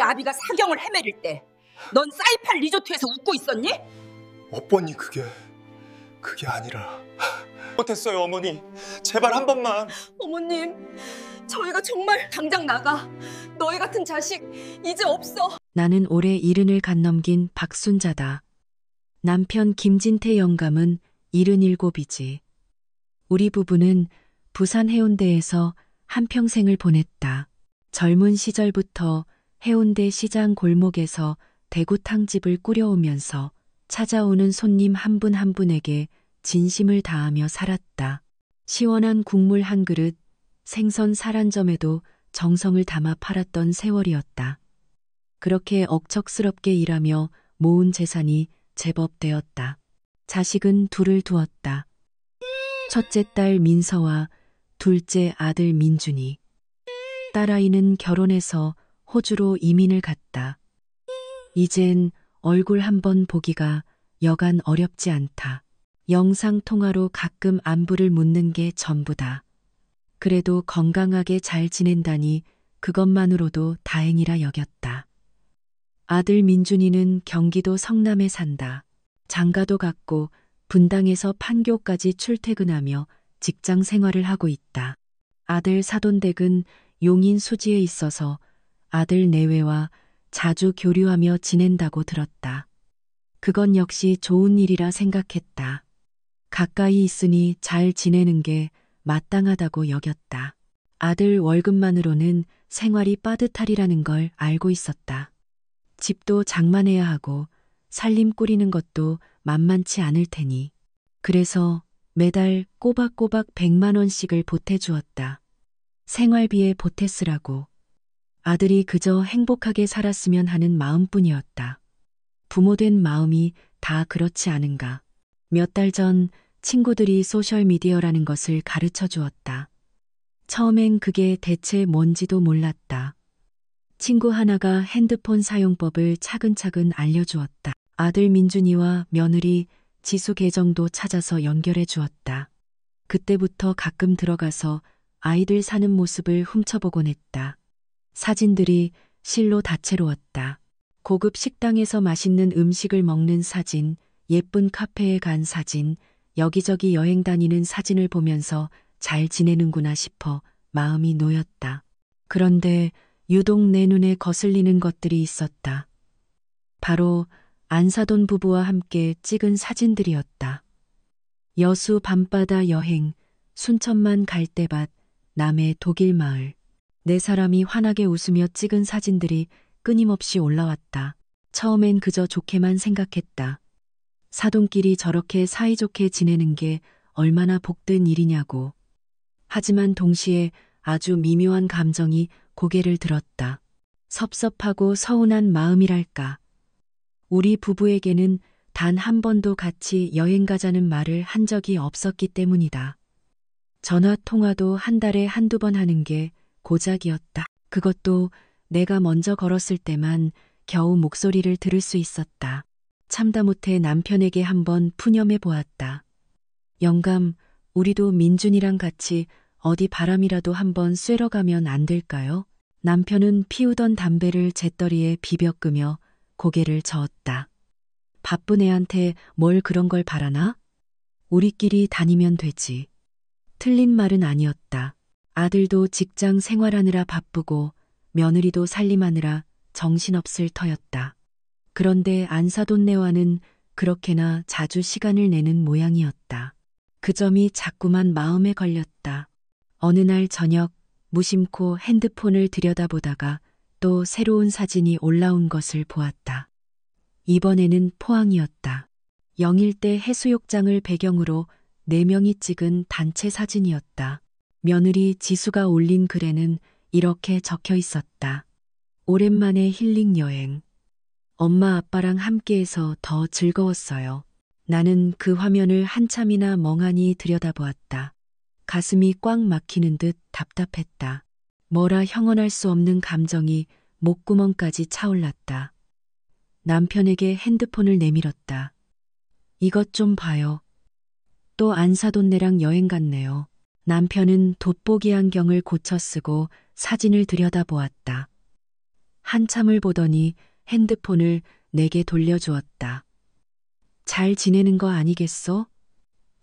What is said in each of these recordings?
아비가 사경을 헤매릴 때 넌 사이판 리조트에서 웃고 있었니? 오빠니 그게 아니라 못했어요. 어머니 제발 한 번만. 어머님, 저희가 정말 당장 나가. 너희 같은 자식 이제 없어. 나는 올해 70을 갓 넘긴 박순자다. 남편 김진태 영감은 77이지. 우리 부부는 부산 해운대에서 한평생을 보냈다. 젊은 시절부터 해운대 시장 골목에서 대구탕집을 꾸려오면서 찾아오는 손님 한 분 한 분에게 진심을 다하며 살았다. 시원한 국물 한 그릇, 생선 살 한 점에도 정성을 담아 팔았던 세월이었다. 그렇게 억척스럽게 일하며 모은 재산이 제법 되었다. 자식은 둘을 두었다. 첫째 딸 민서와 둘째 아들 민준이. 딸아이는 결혼해서 호주로 이민을 갔다. 이젠 얼굴 한번 보기가 여간 어렵지 않다. 영상통화로 가끔 안부를 묻는 게 전부다. 그래도 건강하게 잘 지낸다니 그것만으로도 다행이라 여겼다. 아들 민준이는 경기도 성남에 산다. 장가도 갔고 분당에서 판교까지 출퇴근하며 직장 생활을 하고 있다. 아들 사돈댁은 용인 수지에 있어서 아들 내외와 자주 교류하며 지낸다고 들었다. 그건 역시 좋은 일이라 생각했다. 가까이 있으니 잘 지내는 게 마땅하다고 여겼다. 아들 월급만으로는 생활이 빠듯하리라는 걸 알고 있었다. 집도 장만해야 하고 살림 꾸리는 것도 만만치 않을 테니. 그래서 매달 꼬박꼬박 100만 원씩을 보태주었다. 생활비에 보태 쓰라고. 아들이 그저 행복하게 살았으면 하는 마음뿐이었다. 부모된 마음이 다 그렇지 않은가. 몇 달 전 친구들이 소셜미디어라는 것을 가르쳐 주었다. 처음엔 그게 대체 뭔지도 몰랐다. 친구 하나가 핸드폰 사용법을 차근차근 알려주었다. 아들 민준이와 며느리 지수 계정도 찾아서 연결해 주었다. 그때부터 가끔 들어가서 아이들 사는 모습을 훔쳐보곤 했다. 사진들이 실로 다채로웠다. 고급 식당에서 맛있는 음식을 먹는 사진, 예쁜 카페에 간 사진, 여기저기 여행 다니는 사진을 보면서 잘 지내는구나 싶어 마음이 놓였다. 그런데 유독 내 눈에 거슬리는 것들이 있었다. 바로 안사돈 부부와 함께 찍은 사진들이었다. 여수 밤바다 여행, 순천만 갈대밭, 남해 독일 마을. 네 사람이 환하게 웃으며 찍은 사진들이 끊임없이 올라왔다. 처음엔 그저 좋게만 생각했다. 사돈끼리 저렇게 사이좋게 지내는 게 얼마나 복된 일이냐고. 하지만 동시에 아주 미묘한 감정이 고개를 들었다. 섭섭하고 서운한 마음이랄까. 우리 부부에게는 단 한 번도 같이 여행 가자는 말을 한 적이 없었기 때문이다. 전화 통화도 한 달에 한두 번 하는 게 고작이었다. 그것도 내가 먼저 걸었을 때만 겨우 목소리를 들을 수 있었다. 참다 못해 남편에게 한번 푸념해 보았다. 영감, 우리도 민준이랑 같이 어디 바람이라도 한번 쐬러 가면 안 될까요? 남편은 피우던 담배를 재떨이에 비벼 끄며 고개를 저었다. 바쁜 애한테 뭘 그런 걸 바라나? 우리끼리 다니면 되지. 틀린 말은 아니었다. 아들도 직장 생활하느라 바쁘고 며느리도 살림하느라 정신없을 터였다. 그런데 안사돈네와는 그렇게나 자주 시간을 내는 모양이었다. 그 점이 자꾸만 마음에 걸렸다. 어느 날 저녁 무심코 핸드폰을 들여다보다가 또 새로운 사진이 올라온 것을 보았다. 이번에는 포항이었다. 영일대 해수욕장을 배경으로 4명이 찍은 단체 사진이었다. 며느리 지수가 올린 글에는 이렇게 적혀 있었다. 오랜만에 힐링 여행. 엄마 아빠랑 함께해서 더 즐거웠어요. 나는 그 화면을 한참이나 멍하니 들여다보았다. 가슴이 꽉 막히는 듯 답답했다. 뭐라 형언할 수 없는 감정이 목구멍까지 차올랐다. 남편에게 핸드폰을 내밀었다. 이것 좀 봐요. 또 안사돈네랑 여행 갔네요. 남편은 돋보기 안경을 고쳐 쓰고 사진을 들여다보았다. 한참을 보더니 핸드폰을 내게 돌려주었다. 잘 지내는 거 아니겠어?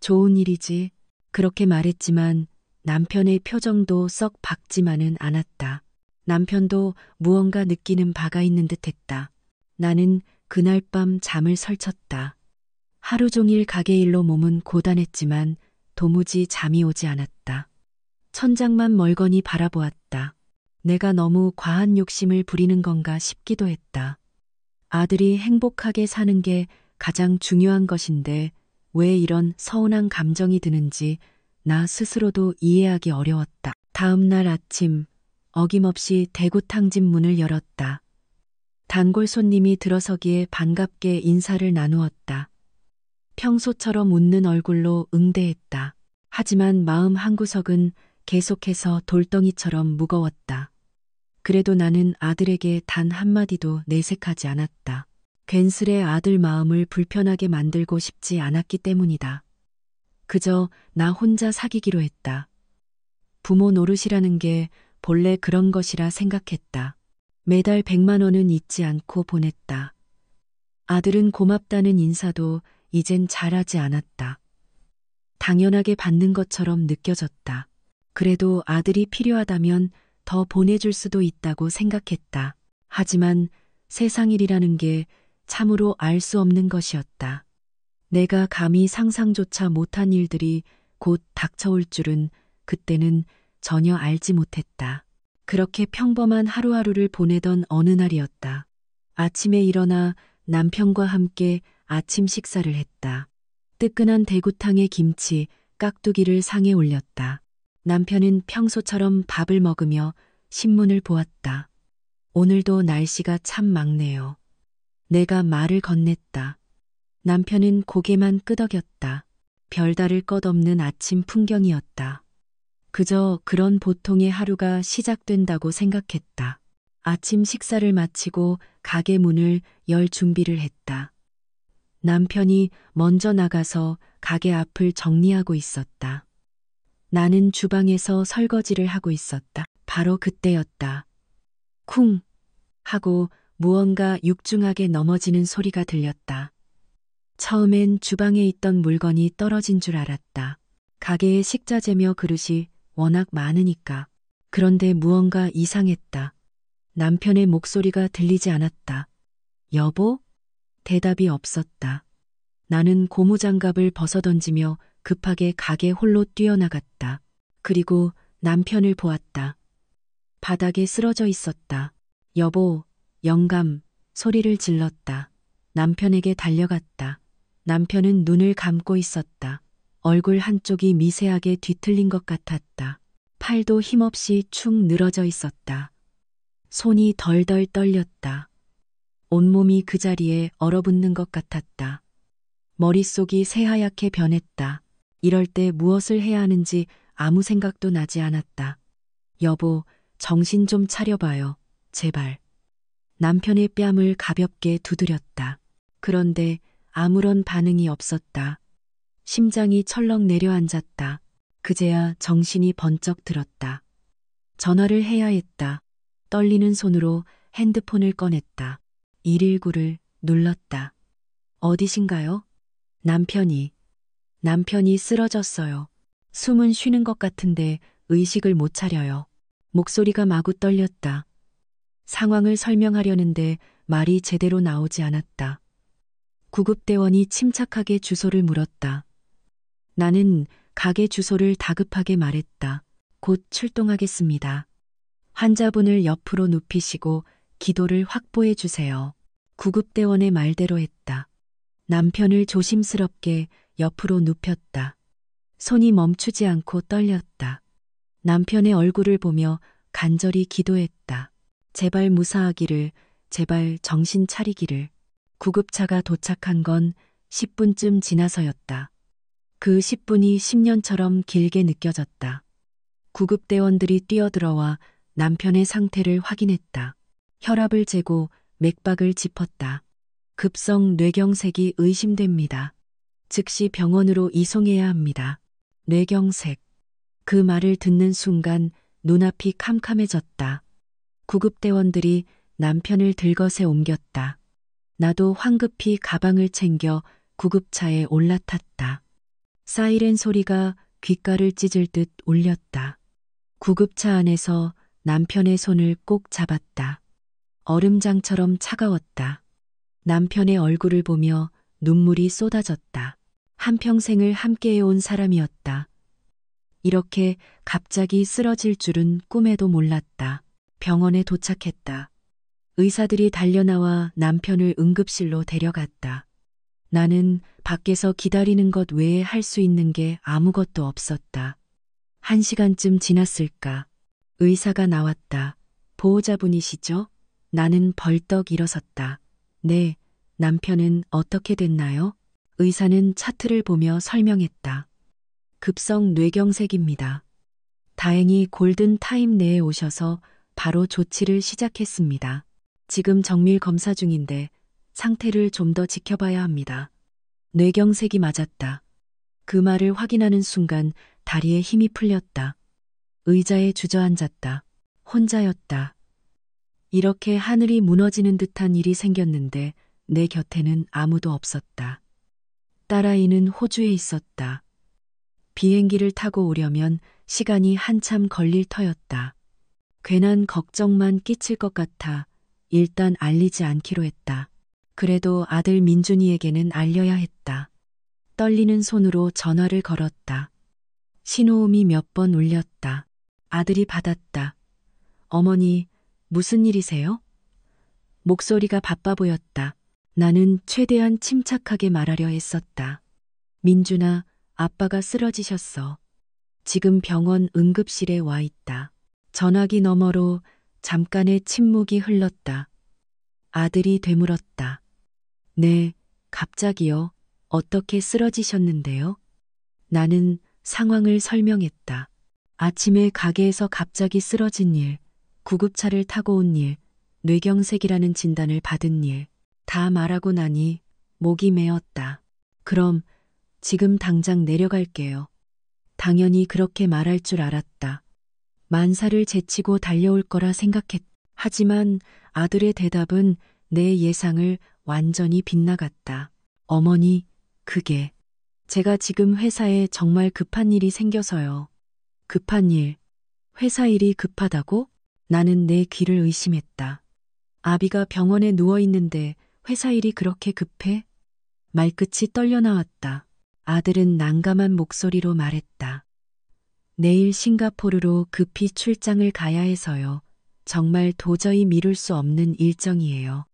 좋은 일이지. 그렇게 말했지만 남편의 표정도 썩 밝지만은 않았다. 남편도 무언가 느끼는 바가 있는 듯 했다. 나는 그날 밤 잠을 설쳤다. 하루 종일 가게 일로 몸은 고단했지만 도무지 잠이 오지 않았다. 천장만 멀거니 바라보았다. 내가 너무 과한 욕심을 부리는 건가 싶기도 했다. 아들이 행복하게 사는 게 가장 중요한 것인데 왜 이런 서운한 감정이 드는지 나 스스로도 이해하기 어려웠다. 다음 날 아침 어김없이 대구탕집 문을 열었다. 단골 손님이 들어서기에 반갑게 인사를 나누었다. 평소처럼 웃는 얼굴로 응대했다. 하지만 마음 한구석은 계속해서 돌덩이처럼 무거웠다. 그래도 나는 아들에게 단 한마디도 내색하지 않았다. 괜스레 아들 마음을 불편하게 만들고 싶지 않았기 때문이다. 그저 나 혼자 사귀기로 했다. 부모 노릇이라는 게 본래 그런 것이라 생각했다. 매달 100만 원은 잊지 않고 보냈다. 아들은 고맙다는 인사도 이젠 잘하지 않았다. 당연하게 받는 것처럼 느껴졌다. 그래도 아들이 필요하다면 더 보내줄 수도 있다고 생각했다. 하지만 세상 일이라는 게 참으로 알 수 없는 것이었다. 내가 감히 상상조차 못한 일들이 곧 닥쳐올 줄은 그때는 전혀 알지 못했다. 그렇게 평범한 하루하루를 보내던 어느 날이었다. 아침에 일어나 남편과 함께 아침 식사를 했다. 뜨끈한 대구탕에 김치, 깍두기를 상에 올렸다. 남편은 평소처럼 밥을 먹으며 신문을 보았다. 오늘도 날씨가 참 맑네요. 내가 말을 건넸다. 남편은 고개만 끄덕였다. 별다를 것 없는 아침 풍경이었다. 그저 그런 보통의 하루가 시작된다고 생각했다. 아침 식사를 마치고 가게 문을 열 준비를 했다. 남편이 먼저 나가서 가게 앞을 정리하고 있었다. 나는 주방에서 설거지를 하고 있었다. 바로 그때였다. 쿵 하고 무언가 육중하게 넘어지는 소리가 들렸다. 처음엔 주방에 있던 물건이 떨어진 줄 알았다. 가게에 식자재며 그릇이 워낙 많으니까. 그런데 무언가 이상했다. 남편의 목소리가 들리지 않았다. 여보? 대답이 없었다. 나는 고무장갑을 벗어던지며 급하게 가게 홀로 뛰어나갔다. 그리고 남편을 보았다. 바닥에 쓰러져 있었다. 여보, 영감, 소리를 질렀다. 남편에게 달려갔다. 남편은 눈을 감고 있었다. 얼굴 한쪽이 미세하게 뒤틀린 것 같았다. 팔도 힘없이 축 늘어져 있었다. 손이 덜덜 떨렸다. 온몸이 그 자리에 얼어붙는 것 같았다. 머릿속이 새하얗게 변했다. 이럴 때 무엇을 해야 하는지 아무 생각도 나지 않았다. 여보, 정신 좀 차려봐요. 제발. 남편의 뺨을 가볍게 두드렸다. 그런데 아무런 반응이 없었다. 심장이 철렁 내려앉았다. 그제야 정신이 번쩍 들었다. 전화를 해야 했다. 떨리는 손으로 핸드폰을 꺼냈다. 119를 눌렀다. 어디신가요? 남편이 쓰러졌어요. 숨은 쉬는 것 같은데 의식을 못 차려요. 목소리가 마구 떨렸다. 상황을 설명하려는데 말이 제대로 나오지 않았다. 구급대원이 침착하게 주소를 물었다. 나는 가게 주소를 다급하게 말했다. 곧 출동하겠습니다. 환자분을 옆으로 눕히시고 기도를 확보해 주세요. 구급대원의 말대로 했다. 남편을 조심스럽게 옆으로 눕혔다. 손이 멈추지 않고 떨렸다. 남편의 얼굴을 보며 간절히 기도했다. 제발 무사하기를, 제발 정신 차리기를. 구급차가 도착한 건 10분쯤 지나서였다. 그 10분이 10년처럼 길게 느껴졌다. 구급대원들이 뛰어들어와 남편의 상태를 확인했다. 혈압을 재고 맥박을 짚었다. 급성 뇌경색이 의심됩니다. 즉시 병원으로 이송해야 합니다. 뇌경색. 그 말을 듣는 순간 눈앞이 캄캄해졌다. 구급대원들이 남편을 들것에 옮겼다. 나도 황급히 가방을 챙겨 구급차에 올라탔다. 사이렌 소리가 귓가를 찢을 듯 울렸다. 구급차 안에서 남편의 손을 꼭 잡았다. 얼음장처럼 차가웠다. 남편의 얼굴을 보며 눈물이 쏟아졌다. 한평생을 함께해온 사람이었다. 이렇게 갑자기 쓰러질 줄은 꿈에도 몰랐다. 병원에 도착했다. 의사들이 달려나와 남편을 응급실로 데려갔다. 나는 밖에서 기다리는 것 외에 할 수 있는 게 아무것도 없었다. 1시간쯤 지났을까? 의사가 나왔다. 보호자분이시죠? 나는 벌떡 일어섰다. 네, 남편은 어떻게 됐나요? 의사는 차트를 보며 설명했다. 급성 뇌경색입니다. 다행히 골든 타임 내에 오셔서 바로 조치를 시작했습니다. 지금 정밀 검사 중인데 상태를 좀 더 지켜봐야 합니다. 뇌경색이 맞았다. 그 말을 확인하는 순간 다리에 힘이 풀렸다. 의자에 주저앉았다. 혼자였다. 이렇게 하늘이 무너지는 듯한 일이 생겼는데 내 곁에는 아무도 없었다. 딸아이는 호주에 있었다. 비행기를 타고 오려면 시간이 한참 걸릴 터였다. 괜한 걱정만 끼칠 것 같아 일단 알리지 않기로 했다. 그래도 아들 민준이에게는 알려야 했다. 떨리는 손으로 전화를 걸었다. 신호음이 몇 번 울렸다. 아들이 받았다. 어머니, 무슨 일이세요? 목소리가 바빠 보였다. 나는 최대한 침착하게 말하려 했었다. 민준아, 아빠가 쓰러지셨어. 지금 병원 응급실에 와 있다. 전화기 너머로 잠깐의 침묵이 흘렀다. 아들이 되물었다. 네, 갑자기요. 어떻게 쓰러지셨는데요? 나는 상황을 설명했다. 아침에 가게에서 갑자기 쓰러진 일, 구급차를 타고 온 일, 뇌경색이라는 진단을 받은 일, 다 말하고 나니 목이 메었다. 그럼 지금 당장 내려갈게요. 당연히 그렇게 말할 줄 알았다. 만사를 제치고 달려올 거라 생각했다. 하지만 아들의 대답은 내 예상을 완전히 빗나갔다. 어머니, 그게 제가 지금 회사에 정말 급한 일이 생겨서요. 급한 일? 회사 일이 급하다고? 나는 내 귀를 의심했다. 아비가 병원에 누워 있는데 회사 일이 그렇게 급해? 말끝이 떨려 나왔다. 아들은 난감한 목소리로 말했다. 내일 싱가포르로 급히 출장을 가야 해서요. 정말 도저히 미룰 수 없는 일정이에요.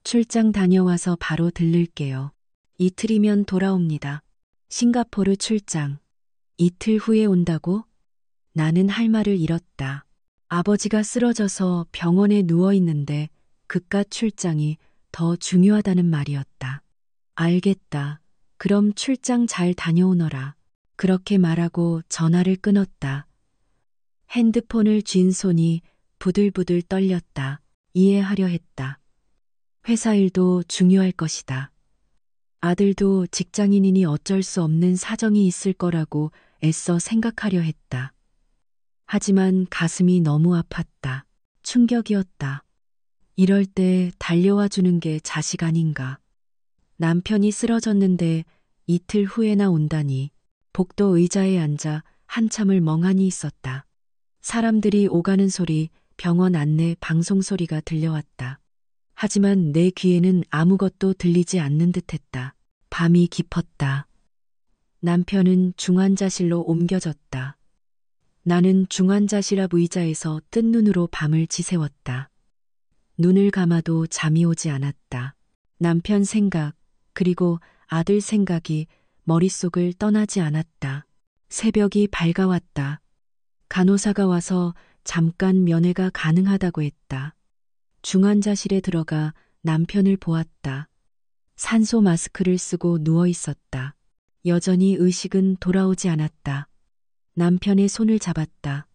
출장 다녀와서 바로 들를게요. 이틀이면 돌아옵니다. 싱가포르 출장. 이틀 후에 온다고? 나는 할 말을 잃었다. 아버지가 쓰러져서 병원에 누워 있는데 그깟 출장이 더 중요하다는 말이었다. 알겠다. 그럼 출장 잘 다녀오너라. 그렇게 말하고 전화를 끊었다. 핸드폰을 쥔 손이 부들부들 떨렸다. 이해하려 했다. 회사 일도 중요할 것이다. 아들도 직장인이니 어쩔 수 없는 사정이 있을 거라고 애써 생각하려 했다. 하지만 가슴이 너무 아팠다. 충격이었다. 이럴 때 달려와 주는 게 자식 아닌가. 남편이 쓰러졌는데 이틀 후에나 온다니. 복도 의자에 앉아 한참을 멍하니 있었다. 사람들이 오가는 소리, 병원 안내 방송 소리가 들려왔다. 하지만 내 귀에는 아무것도 들리지 않는 듯했다. 밤이 깊었다. 남편은 중환자실로 옮겨졌다. 나는 중환자실 앞 의자에서 뜬 눈으로 밤을 지새웠다. 눈을 감아도 잠이 오지 않았다. 남편 생각, 그리고 아들 생각이 머릿속을 떠나지 않았다. 새벽이 밝아왔다. 간호사가 와서 잠깐 면회가 가능하다고 했다. 중환자실에 들어가 남편을 보았다. 산소 마스크를 쓰고 누워 있었다. 여전히 의식은 돌아오지 않았다. 남편의 손을 잡았다.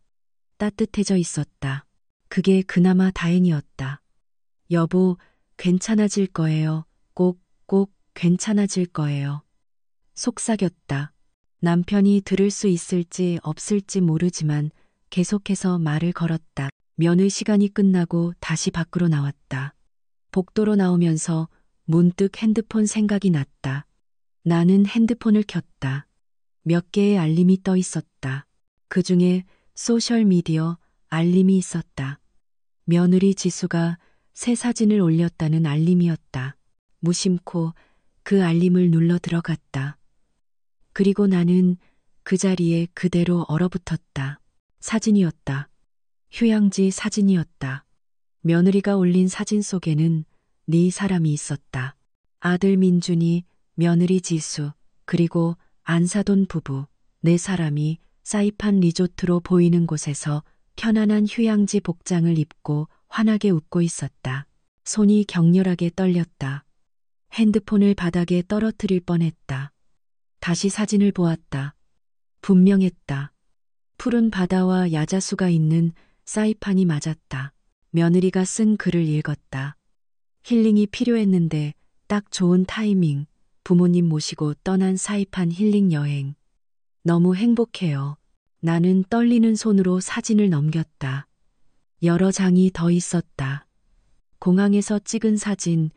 따뜻해져 있었다. 그게 그나마 다행이었다. 여보, 괜찮아질 거예요. 꼭 괜찮아질 거예요. 속삭였다. 남편이 들을 수 있을지 없을지 모르지만 계속해서 말을 걸었다. 면회 시간이 끝나고 다시 밖으로 나왔다. 복도로 나오면서 문득 핸드폰 생각이 났다. 나는 핸드폰을 켰다. 몇 개의 알림이 떠 있었다. 그 중에 소셜미디어 알림이 있었다. 며느리 지수가 새 사진을 올렸다는 알림이었다. 무심코 그 알림을 눌러 들어갔다. 그리고 나는 그 자리에 그대로 얼어붙었다. 사진이었다. 휴양지 사진이었다. 며느리가 올린 사진 속에는 네 사람이 있었다. 아들 민준이, 며느리 지수, 그리고 안사돈 부부, 네 사람이 사이판 리조트로 보이는 곳에서 편안한 휴양지 복장을 입고 환하게 웃고 있었다. 손이 격렬하게 떨렸다. 핸드폰을 바닥에 떨어뜨릴 뻔했다. 다시 사진을 보았다. 분명했다. 푸른 바다와 야자수가 있는 사이판이 맞았다. 며느리가 쓴 글을 읽었다. 힐링이 필요했는데 딱 좋은 타이밍. 부모님 모시고 떠난 사이판 힐링 여행. 너무 행복해요. 나는 떨리는 손으로 사진을 넘겼다. 여러 장이 더 있었다. 공항에서 찍은 사진,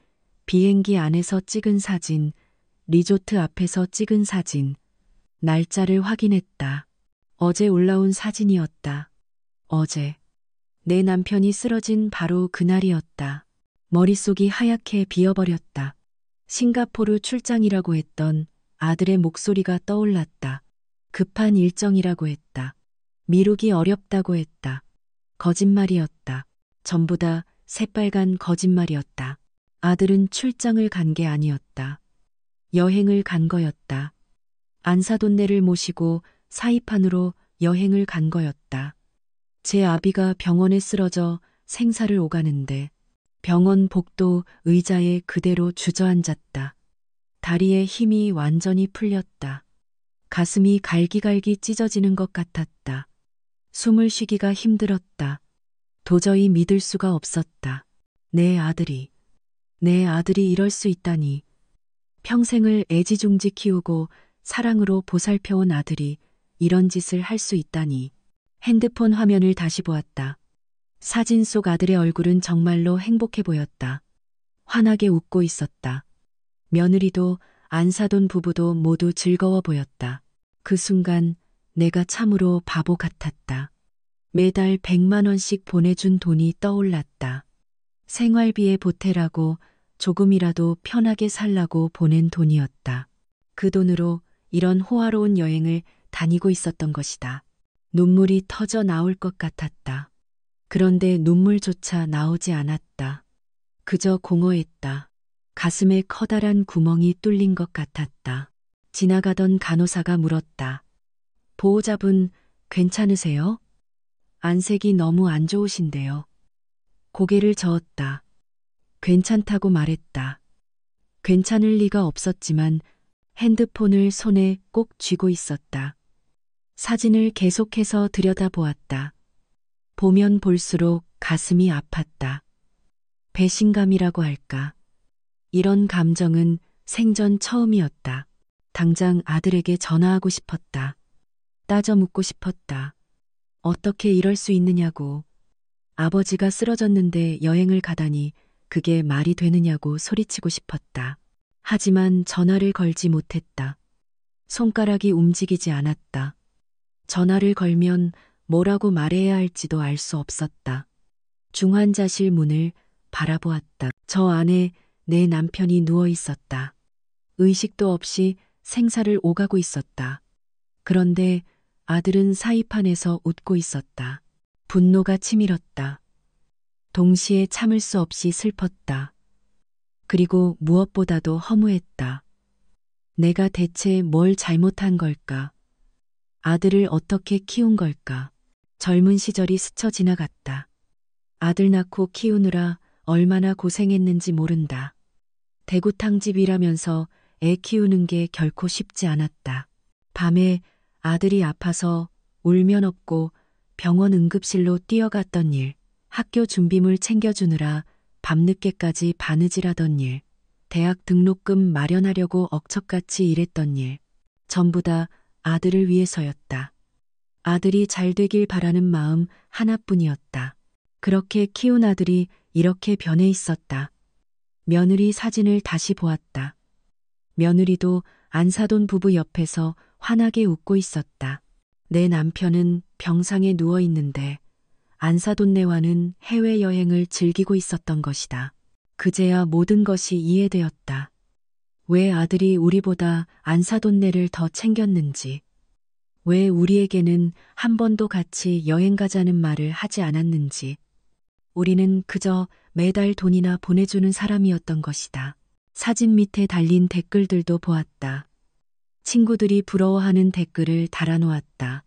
비행기 안에서 찍은 사진, 리조트 앞에서 찍은 사진. 날짜를 확인했다. 어제 올라온 사진이었다. 어제. 내 남편이 쓰러진 바로 그날이었다. 머릿속이 하얗게 비어버렸다. 싱가포르 출장이라고 했던 아들의 목소리가 떠올랐다. 급한 일정이라고 했다. 미루기 어렵다고 했다. 거짓말이었다. 전부 다 새빨간 거짓말이었다. 아들은 출장을 간 게 아니었다. 여행을 간 거였다. 안사돈네를 모시고 사이판으로 여행을 간 거였다. 제 아비가 병원에 쓰러져 생사를 오가는데 병원 복도 의자에 그대로 주저앉았다. 다리에 힘이 완전히 풀렸다. 가슴이 갈기갈기 찢어지는 것 같았다. 숨을 쉬기가 힘들었다. 도저히 믿을 수가 없었다. 내 아들이 이럴 수 있다니. 평생을 애지중지 키우고 사랑으로 보살펴온 아들이 이런 짓을 할 수 있다니. 핸드폰 화면을 다시 보았다. 사진 속 아들의 얼굴은 정말로 행복해 보였다. 환하게 웃고 있었다. 며느리도 안사돈 부부도 모두 즐거워 보였다. 그 순간 내가 참으로 바보 같았다. 매달 100만 원씩 보내준 돈이 떠올랐다. 생활비에 보태라고 조금이라도 편하게 살라고 보낸 돈이었다. 그 돈으로 이런 호화로운 여행을 다니고 있었던 것이다. 눈물이 터져 나올 것 같았다. 그런데 눈물조차 나오지 않았다. 그저 공허했다. 가슴에 커다란 구멍이 뚫린 것 같았다. 지나가던 간호사가 물었다. 보호자분 괜찮으세요? 안색이 너무 안 좋으신데요. 고개를 저었다. 괜찮다고 말했다. 괜찮을 리가 없었지만 핸드폰을 손에 꼭 쥐고 있었다. 사진을 계속해서 들여다보았다. 보면 볼수록 가슴이 아팠다. 배신감이라고 할까. 이런 감정은 생전 처음이었다. 당장 아들에게 전화하고 싶었다. 따져 묻고 싶었다. 어떻게 이럴 수 있느냐고. 아버지가 쓰러졌는데 여행을 가다니 그게 말이 되느냐고 소리치고 싶었다. 하지만 전화를 걸지 못했다. 손가락이 움직이지 않았다. 전화를 걸면 뭐라고 말해야 할지도 알 수 없었다. 중환자실 문을 바라보았다. 저 안에 내 남편이 누워 있었다. 의식도 없이 생사를 오가고 있었다. 그런데 아들은 사이판에서 웃고 있었다. 분노가 치밀었다. 동시에 참을 수 없이 슬펐다. 그리고 무엇보다도 허무했다. 내가 대체 뭘 잘못한 걸까? 아들을 어떻게 키운 걸까? 젊은 시절이 스쳐 지나갔다. 아들 낳고 키우느라 얼마나 고생했는지 모른다. 대구탕집이라면서 애 키우는 게 결코 쉽지 않았다. 밤에 아들이 아파서 울면 없고 병원 응급실로 뛰어갔던 일, 학교 준비물 챙겨주느라 밤늦게까지 바느질하던 일, 대학 등록금 마련하려고 억척같이 일했던 일, 전부 다 아들을 위해서였다. 아들이 잘 되길 바라는 마음 하나뿐이었다. 그렇게 키운 아들이 이렇게 변해 있었다. 며느리 사진을 다시 보았다. 며느리도 안사돈 부부 옆에서 환하게 웃고 있었다. 내 남편은 병상에 누워 있는데 안사돈네와는 해외여행을 즐기고 있었던 것이다. 그제야 모든 것이 이해되었다. 왜 아들이 우리보다 안사돈네를 더 챙겼는지, 왜 우리에게는 한 번도 같이 여행 가자는 말을 하지 않았는지, 우리는 그저 매달 돈이나 보내주는 사람이었던 것이다. 사진 밑에 달린 댓글들도 보았다. 친구들이 부러워하는 댓글을 달아놓았다.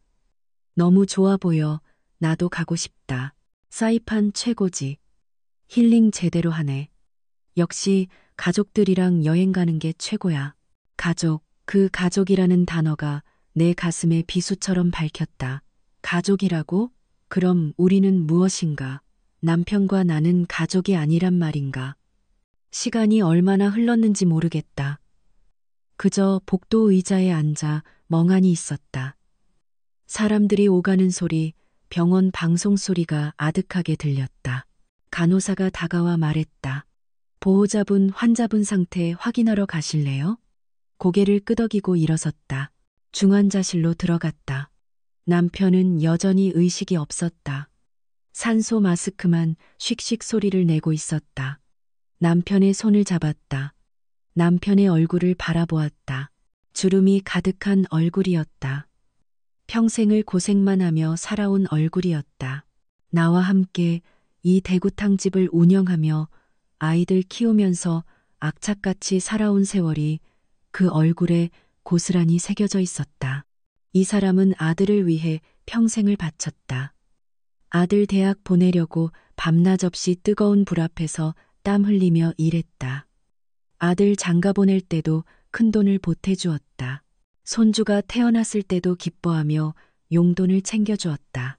너무 좋아 보여. 나도 가고 싶다. 사이판 최고지. 힐링 제대로 하네. 역시 가족들이랑 여행 가는 게 최고야. 가족, 그 가족이라는 단어가 내 가슴에 비수처럼 밝혔다. 가족이라고? 그럼 우리는 무엇인가? 남편과 나는 가족이 아니란 말인가? 시간이 얼마나 흘렀는지 모르겠다. 그저 복도 의자에 앉아 멍하니 있었다. 사람들이 오가는 소리, 병원 방송 소리가 아득하게 들렸다. 간호사가 다가와 말했다. 보호자분 환자분 상태 확인하러 가실래요? 고개를 끄덕이고 일어섰다. 중환자실로 들어갔다. 남편은 여전히 의식이 없었다. 산소 마스크만 쉭쉭 소리를 내고 있었다. 남편의 손을 잡았다. 남편의 얼굴을 바라보았다. 주름이 가득한 얼굴이었다. 평생을 고생만 하며 살아온 얼굴이었다. 나와 함께 이 대구탕집을 운영하며 아이들 키우면서 악착같이 살아온 세월이 그 얼굴에 고스란히 새겨져 있었다. 이 사람은 아들을 위해 평생을 바쳤다. 아들 대학 보내려고 밤낮 없이 뜨거운 불 앞에서 땀 흘리며 일했다. 아들 장가 보낼 때도 큰돈을 보태주었다. 손주가 태어났을 때도 기뻐하며 용돈을 챙겨주었다.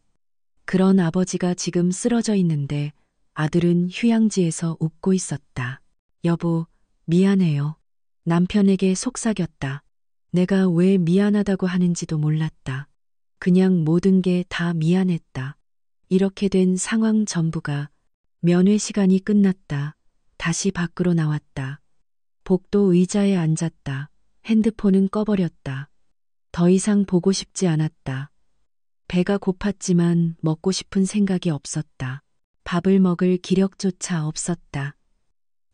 그런 아버지가 지금 쓰러져 있는데 아들은 휴양지에서 웃고 있었다. 여보, 미안해요. 남편에게 속삭였다. 내가 왜 미안하다고 하는지도 몰랐다. 그냥 모든 게 다 미안했다. 이렇게 된 상황 전부가 면회 시간이 끝났다. 다시 밖으로 나왔다. 복도 의자에 앉았다. 핸드폰은 꺼버렸다. 더 이상 보고 싶지 않았다. 배가 고팠지만 먹고 싶은 생각이 없었다. 밥을 먹을 기력조차 없었다.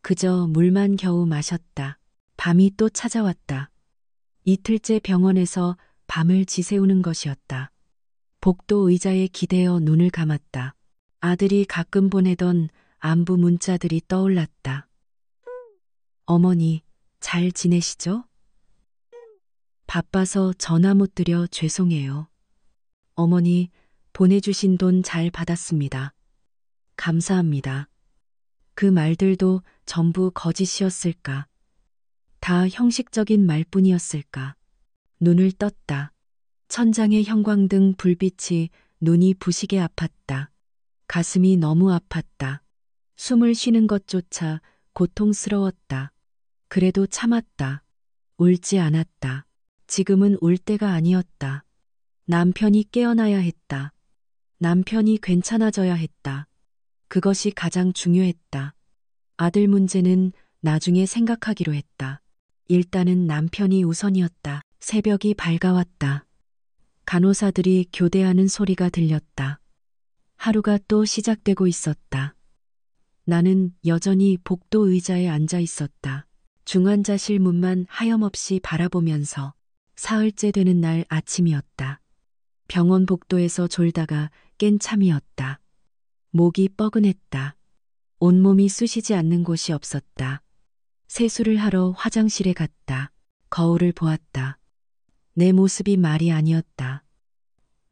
그저 물만 겨우 마셨다. 밤이 또 찾아왔다. 이틀째 병원에서 밤을 지새우는 것이었다. 복도 의자에 기대어 눈을 감았다. 아들이 가끔 보내던 안부 문자들이 떠올랐다. 어머니, 잘 지내시죠? 바빠서 전화 못 드려 죄송해요. 어머니, 보내주신 돈 잘 받았습니다. 감사합니다. 그 말들도 전부 거짓이었을까? 다 형식적인 말뿐이었을까? 눈을 떴다. 천장의 형광등 불빛이 눈이 부시게 아팠다. 가슴이 너무 아팠다. 숨을 쉬는 것조차 고통스러웠다. 그래도 참았다. 울지 않았다. 지금은 울 때가 아니었다. 남편이 깨어나야 했다. 남편이 괜찮아져야 했다. 그것이 가장 중요했다. 아들 문제는 나중에 생각하기로 했다. 일단은 남편이 우선이었다. 새벽이 밝아왔다. 간호사들이 교대하는 소리가 들렸다. 하루가 또 시작되고 있었다. 나는 여전히 복도 의자에 앉아 있었다. 중환자실 문만 하염없이 바라보면서 사흘째 되는 날 아침이었다. 병원 복도에서 졸다가 깬 참이었다. 목이 뻐근했다. 온몸이 쑤시지 않는 곳이 없었다. 세수를 하러 화장실에 갔다. 거울을 보았다. 내 모습이 말이 아니었다.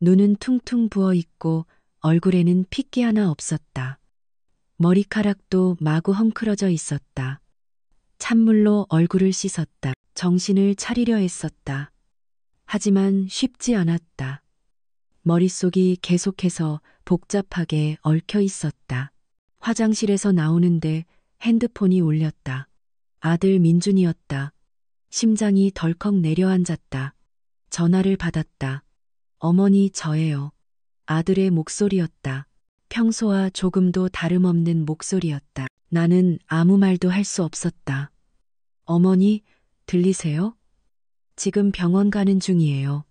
눈은 퉁퉁 부어 있고 얼굴에는 핏기 하나 없었다. 머리카락도 마구 헝클어져 있었다. 찬물로 얼굴을 씻었다. 정신을 차리려 했었다. 하지만 쉽지 않았다. 머릿속이 계속해서 복잡하게 얽혀 있었다. 화장실에서 나오는데 핸드폰이 울렸다. 아들 민준이었다. 심장이 덜컥 내려앉았다. 전화를 받았다. 어머니 저예요. 아들의 목소리였다. 평소와 조금도 다름없는 목소리였다. 나는 아무 말도 할 수 없었다. 어머니, 들리세요? 지금 병원 가는 중이에요.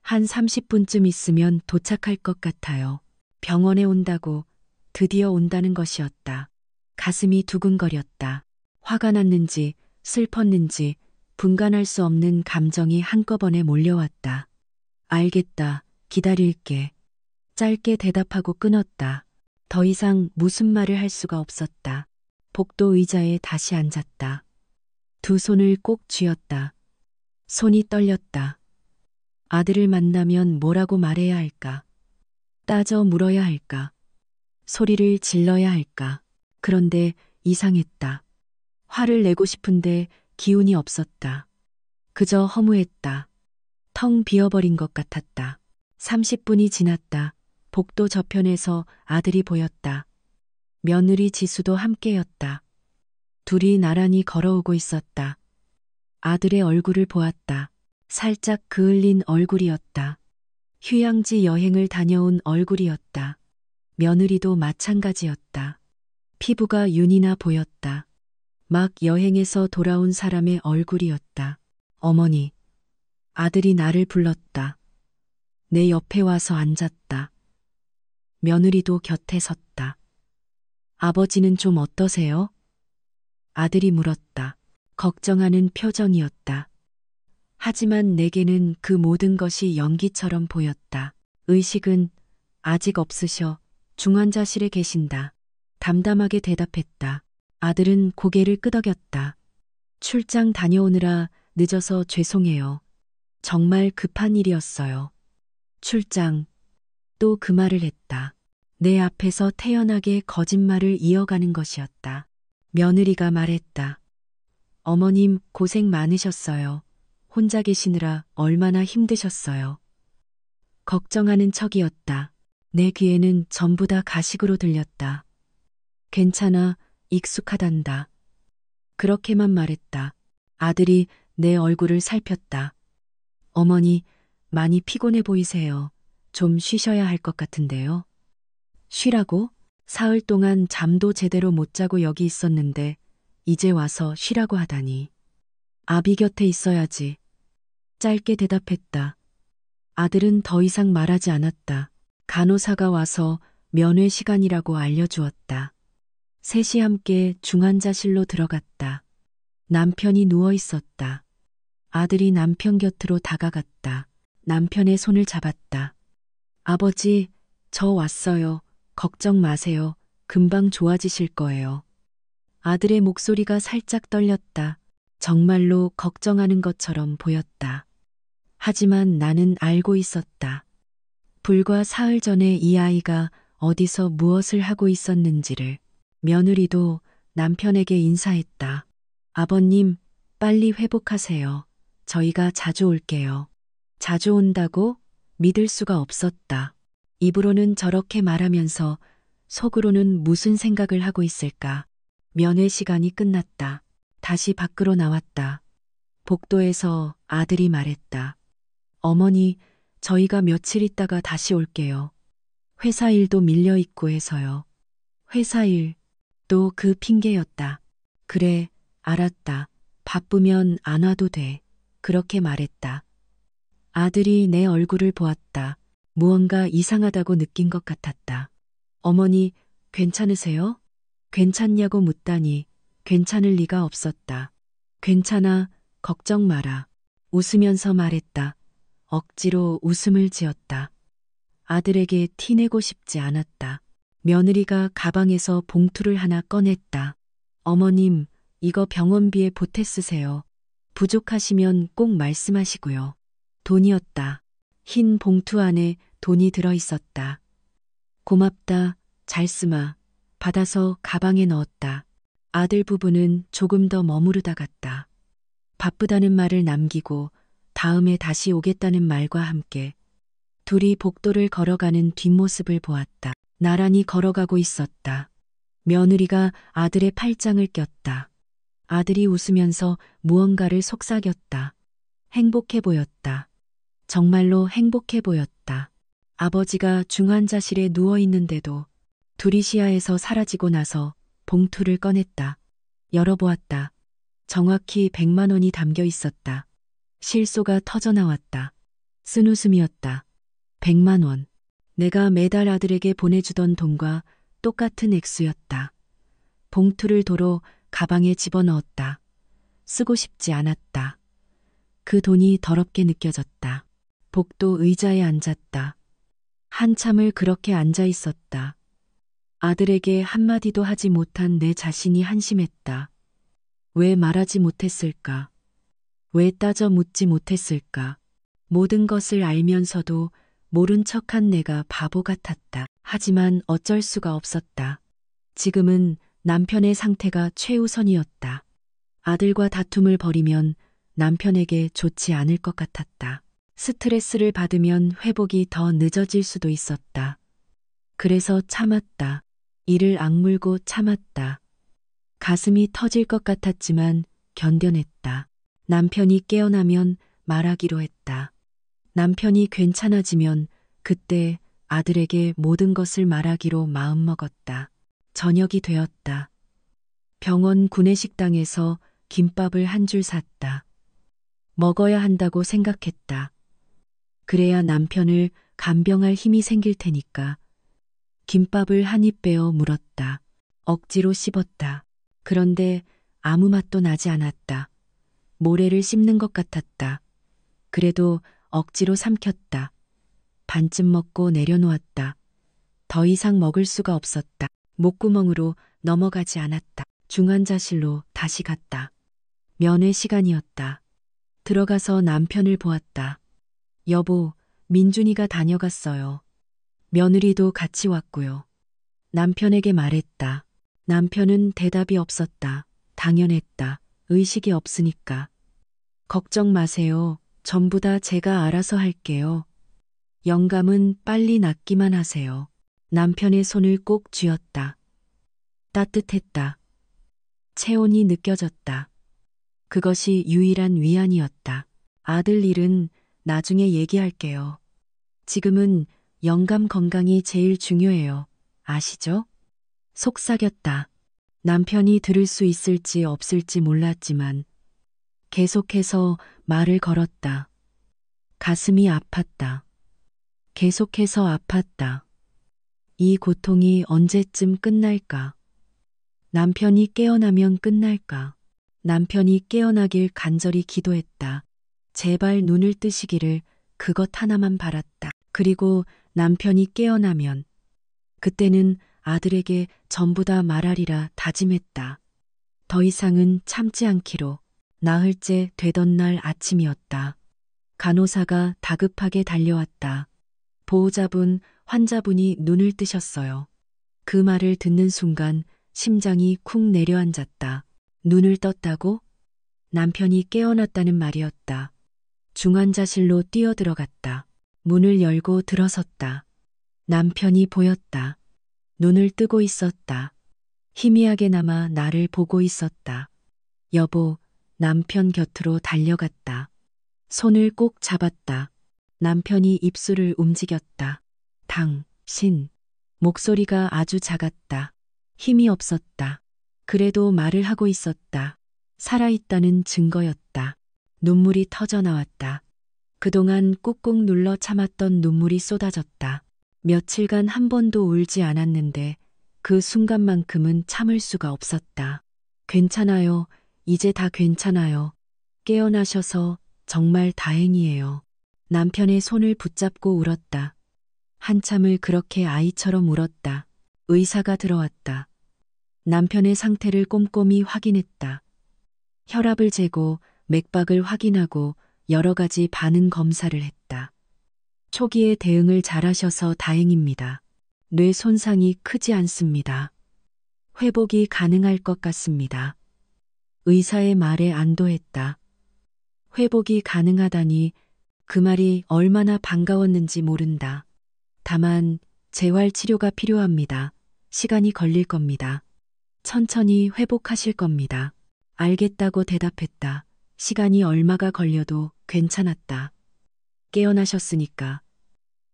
한 30분쯤 있으면 도착할 것 같아요. 병원에 온다고, 드디어 온다는 것이었다. 가슴이 두근거렸다. 화가 났는지, 슬펐는지, 분간할 수 없는 감정이 한꺼번에 몰려왔다. 알겠다. 기다릴게. 짧게 대답하고 끊었다. 더 이상 무슨 말을 할 수가 없었다. 복도 의자에 다시 앉았다. 두 손을 꼭 쥐었다. 손이 떨렸다. 아들을 만나면 뭐라고 말해야 할까? 따져 물어야 할까? 소리를 질러야 할까? 그런데 이상했다. 화를 내고 싶은데 기운이 없었다. 그저 허무했다. 텅 비어버린 것 같았다. 30분이 지났다. 복도 저편에서 아들이 보였다. 며느리 지수도 함께였다. 둘이 나란히 걸어오고 있었다. 아들의 얼굴을 보았다. 살짝 그을린 얼굴이었다. 휴양지 여행을 다녀온 얼굴이었다. 며느리도 마찬가지였다. 피부가 윤이 나 보였다. 막 여행에서 돌아온 사람의 얼굴이었다. 어머니, 아들이 나를 불렀다. 내 옆에 와서 앉았다. 며느리도 곁에 섰다. 아버지는 좀 어떠세요? 아들이 물었다. 걱정하는 표정이었다. 하지만 내게는 그 모든 것이 연기처럼 보였다. 의식은 아직 없으셔. 중환자실에 계신다. 담담하게 대답했다. 아들은 고개를 끄덕였다. 출장 다녀오느라 늦어서 죄송해요. 정말 급한 일이었어요. 출장. 또 그 말을 했다. 내 앞에서 태연하게 거짓말을 이어가는 것이었다. 며느리가 말했다. 어머님 고생 많으셨어요. 혼자 계시느라 얼마나 힘드셨어요. 걱정하는 척이었다. 내 귀에는 전부 다 가식으로 들렸다. 괜찮아, 익숙하단다. 그렇게만 말했다. 아들이 내 얼굴을 살폈다. 어머니, 많이 피곤해 보이세요. 좀 쉬셔야 할 것 같은데요. 쉬라고? 사흘 동안 잠도 제대로 못 자고 여기 있었는데 이제 와서 쉬라고 하다니. 아비 곁에 있어야지. 짧게 대답했다. 아들은 더 이상 말하지 않았다. 간호사가 와서 면회 시간이라고 알려주었다. 셋이 함께 중환자실로 들어갔다. 남편이 누워 있었다. 아들이 남편 곁으로 다가갔다. 남편의 손을 잡았다. 아버지, 저 왔어요. 걱정 마세요. 금방 좋아지실 거예요. 아들의 목소리가 살짝 떨렸다. 정말로 걱정하는 것처럼 보였다. 하지만 나는 알고 있었다. 불과 사흘 전에 이 아이가 어디서 무엇을 하고 있었는지를. 며느리도 남편에게 인사했다. 아버님, 빨리 회복하세요. 저희가 자주 올게요. 자주 온다고? 믿을 수가 없었다. 입으로는 저렇게 말하면서 속으로는 무슨 생각을 하고 있을까? 면회 시간이 끝났다. 다시 밖으로 나왔다. 복도에서 아들이 말했다. 어머니, 저희가 며칠 있다가 다시 올게요. 회사 일도 밀려 있고 해서요. 회사 일, 또 그 핑계였다. 그래, 알았다. 바쁘면 안 와도 돼. 그렇게 말했다. 아들이 내 얼굴을 보았다. 무언가 이상하다고 느낀 것 같았다. 어머니, 괜찮으세요? 괜찮냐고 묻다니 괜찮을 리가 없었다. 괜찮아, 걱정 마라. 웃으면서 말했다. 억지로 웃음을 지었다. 아들에게 티내고 싶지 않았다. 며느리가 가방에서 봉투를 하나 꺼냈다. 어머님, 이거 병원비에 보태 쓰세요. 부족하시면 꼭 말씀하시고요. 돈이었다. 흰 봉투 안에 돈이 들어 있었다. 고맙다. 잘 쓰마. 받아서 가방에 넣었다. 아들 부부는 조금 더 머무르다 갔다. 바쁘다는 말을 남기고 다음에 다시 오겠다는 말과 함께 둘이 복도를 걸어가는 뒷모습을 보았다. 나란히 걸어가고 있었다. 며느리가 아들의 팔짱을 꼈다. 아들이 웃으면서 무언가를 속삭였다. 행복해 보였다. 정말로 행복해 보였다. 아버지가 중환자실에 누워 있는데도 둘이 시야에서 사라지고 나서 봉투를 꺼냈다. 열어보았다. 정확히 100만 원이 담겨 있었다. 실소가 터져나왔다. 쓴 웃음이었다. 100만 원. 내가 매달 아들에게 보내주던 돈과 똑같은 액수였다. 봉투를 도로 가방에 집어넣었다. 쓰고 싶지 않았다. 그 돈이 더럽게 느껴졌다. 복도 의자에 앉았다. 한참을 그렇게 앉아 있었다. 아들에게 한마디도 하지 못한 내 자신이 한심했다. 왜 말하지 못했을까? 왜 따져 묻지 못했을까? 모든 것을 알면서도 모른 척한 내가 바보 같았다. 하지만 어쩔 수가 없었다. 지금은 남편의 상태가 최우선이었다. 아들과 다툼을 벌이면 남편에게 좋지 않을 것 같았다. 스트레스를 받으면 회복이 더 늦어질 수도 있었다. 그래서 참았다. 이를 악물고 참았다. 가슴이 터질 것 같았지만 견뎌냈다. 남편이 깨어나면 말하기로 했다. 남편이 괜찮아지면 그때 아들에게 모든 것을 말하기로 마음먹었다. 저녁이 되었다. 병원 구내식당에서 김밥을 한 줄 샀다. 먹어야 한다고 생각했다. 그래야 남편을 간병할 힘이 생길 테니까. 김밥을 한 입 빼어 물었다. 억지로 씹었다. 그런데 아무 맛도 나지 않았다. 모래를 씹는 것 같았다. 그래도 억지로 삼켰다. 반쯤 먹고 내려놓았다. 더 이상 먹을 수가 없었다. 목구멍으로 넘어가지 않았다. 중환자실로 다시 갔다. 면회 시간이었다. 들어가서 남편을 보았다. 여보, 민준이가 다녀갔어요. 며느리도 같이 왔고요. 남편에게 말했다. 남편은 대답이 없었다. 당연했다. 의식이 없으니까. 걱정 마세요. 전부 다 제가 알아서 할게요. 영감은 빨리 낫기만 하세요. 남편의 손을 꼭 쥐었다. 따뜻했다. 체온이 느껴졌다. 그것이 유일한 위안이었다. 아들 일은 나중에 얘기할게요. 지금은 영감 건강이 제일 중요해요. 아시죠? 속삭였다. 남편이 들을 수 있을지 없을지 몰랐지만 계속해서 말을 걸었다. 가슴이 아팠다. 계속해서 아팠다. 이 고통이 언제쯤 끝날까? 남편이 깨어나면 끝날까? 남편이 깨어나길 간절히 기도했다. 제발 눈을 뜨시기를 그것 하나만 바랐다. 그리고 남편이 깨어나면 그때는 아들에게 전부 다 말하리라 다짐했다. 더 이상은 참지 않기로. 나흘째 되던 날 아침이었다. 간호사가 다급하게 달려왔다. 보호자분, 환자분이 눈을 뜨셨어요. 그 말을 듣는 순간 심장이 쿵 내려앉았다. 눈을 떴다고? 남편이 깨어났다는 말이었다. 중환자실로 뛰어들어갔다. 문을 열고 들어섰다. 남편이 보였다. 눈을 뜨고 있었다. 희미하게나마 나를 보고 있었다. 여보, 남편 곁으로 달려갔다. 손을 꼭 잡았다. 남편이 입술을 움직였다. 당신. 목소리가 아주 작았다. 힘이 없었다. 그래도 말을 하고 있었다. 살아있다는 증거였다. 눈물이 터져 나왔다. 그동안 꾹꾹 눌러 참았던 눈물이 쏟아졌다. 며칠간 한 번도 울지 않았는데 그 순간만큼은 참을 수가 없었다. 괜찮아요. 이제 다 괜찮아요. 깨어나셔서 정말 다행이에요. 남편의 손을 붙잡고 울었다. 한참을 그렇게 아이처럼 울었다. 의사가 들어왔다. 남편의 상태를 꼼꼼히 확인했다. 혈압을 재고 맥박을 확인하고 여러 가지 반응 검사를 했다. 초기에 대응을 잘하셔서 다행입니다. 뇌 손상이 크지 않습니다. 회복이 가능할 것 같습니다. 의사의 말에 안도했다. 회복이 가능하다니 그 말이 얼마나 반가웠는지 모른다. 다만 재활 치료가 필요합니다. 시간이 걸릴 겁니다. 천천히 회복하실 겁니다. 알겠다고 대답했다. 시간이 얼마가 걸려도 괜찮았다. 깨어나셨으니까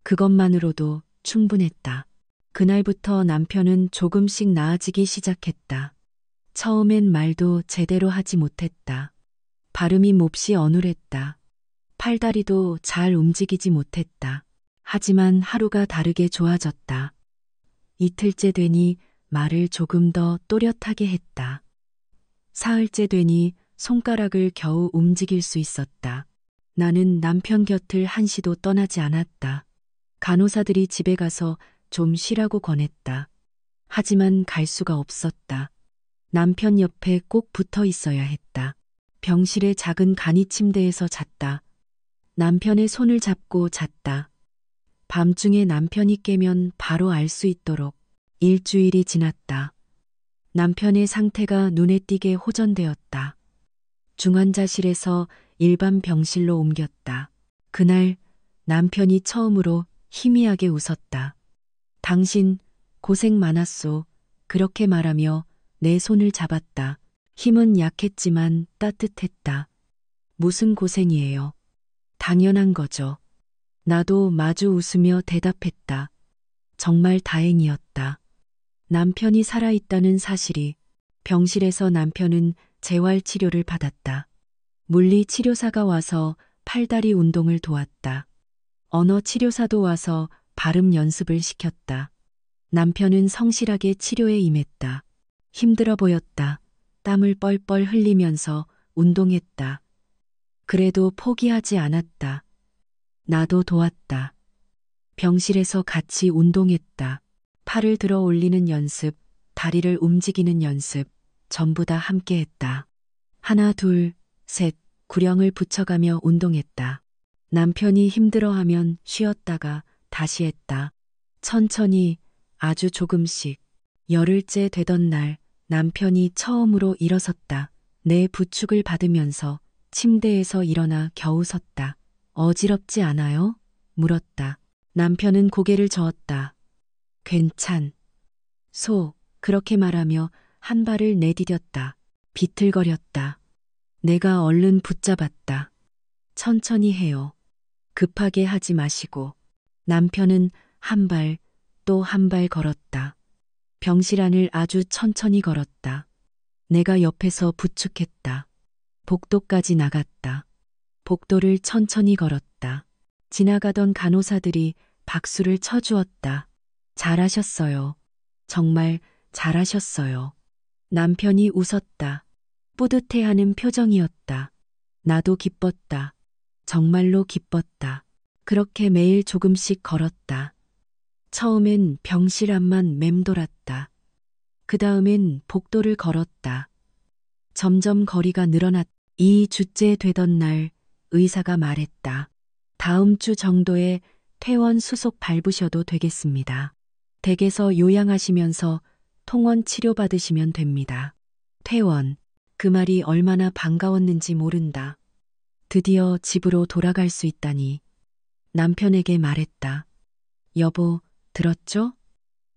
그것만으로도 충분했다. 그날부터 남편은 조금씩 나아지기 시작했다. 처음엔 말도 제대로 하지 못했다. 발음이 몹시 어눌했다. 팔다리도 잘 움직이지 못했다. 하지만 하루가 다르게 좋아졌다. 이틀째 되니 말을 조금 더 또렷하게 했다. 사흘째 되니 손가락을 겨우 움직일 수 있었다. 나는 남편 곁을 한시도 떠나지 않았다. 간호사들이 집에 가서 좀 쉬라고 권했다. 하지만 갈 수가 없었다. 남편 옆에 꼭 붙어 있어야 했다. 병실의 작은 간이 침대에서 잤다. 남편의 손을 잡고 잤다. 밤중에 남편이 깨면 바로 알 수 있도록 일주일이 지났다. 남편의 상태가 눈에 띄게 호전되었다. 중환자실에서 일반 병실로 옮겼다. 그날 남편이 처음으로 희미하게 웃었다. 당신 고생 많았소. 그렇게 말하며 내 손을 잡았다. 힘은 약했지만 따뜻했다. 무슨 고생이에요? 당연한 거죠. 나도 마주 웃으며 대답했다. 정말 다행이었다. 남편이 살아있다는 사실이. 병실에서 남편은 재활 치료를 받았다. 물리치료사가 와서 팔다리 운동을 도왔다. 언어 치료사도 와서 발음 연습을 시켰다. 남편은 성실하게 치료에 임했다. 힘들어 보였다. 땀을 뻘뻘 흘리면서 운동했다. 그래도 포기하지 않았다. 나도 도왔다. 병실에서 같이 운동했다. 팔을 들어 올리는 연습, 다리를 움직이는 연습, 전부 다 함께 했다. 하나, 둘, 셋, 구령을 붙여가며 운동했다. 남편이 힘들어하면 쉬었다가 다시 했다. 천천히, 아주 조금씩. 열흘째 되던 날, 남편이 처음으로 일어섰다. 내 부축을 받으면서 침대에서 일어나 겨우 섰다. 어지럽지 않아요? 물었다. 남편은 고개를 저었다. 괜찮. 그렇게 말하며 한 발을 내디뎠다. 비틀거렸다. 내가 얼른 붙잡았다. 천천히 해요. 급하게 하지 마시고. 남편은 한 발, 또 한 발 걸었다. 병실 안을 아주 천천히 걸었다. 내가 옆에서 부축했다. 복도까지 나갔다. 복도를 천천히 걸었다. 지나가던 간호사들이 박수를 쳐주었다. 잘하셨어요. 정말 잘하셨어요. 남편이 웃었다. 뿌듯해하는 표정이었다. 나도 기뻤다. 정말로 기뻤다. 그렇게 매일 조금씩 걸었다. 처음엔 병실 앞만 맴돌았다. 그 다음엔 복도를 걸었다. 점점 거리가 늘어났다. 2주째 되던 날 의사가 말했다. 다음 주 정도에 퇴원 수속 밟으셔도 되겠습니다. 댁에서 요양하시면서 통원 치료받으시면 됩니다. 퇴원. 그 말이 얼마나 반가웠는지 모른다. 드디어 집으로 돌아갈 수 있다니. 남편에게 말했다. 여보, 들었죠?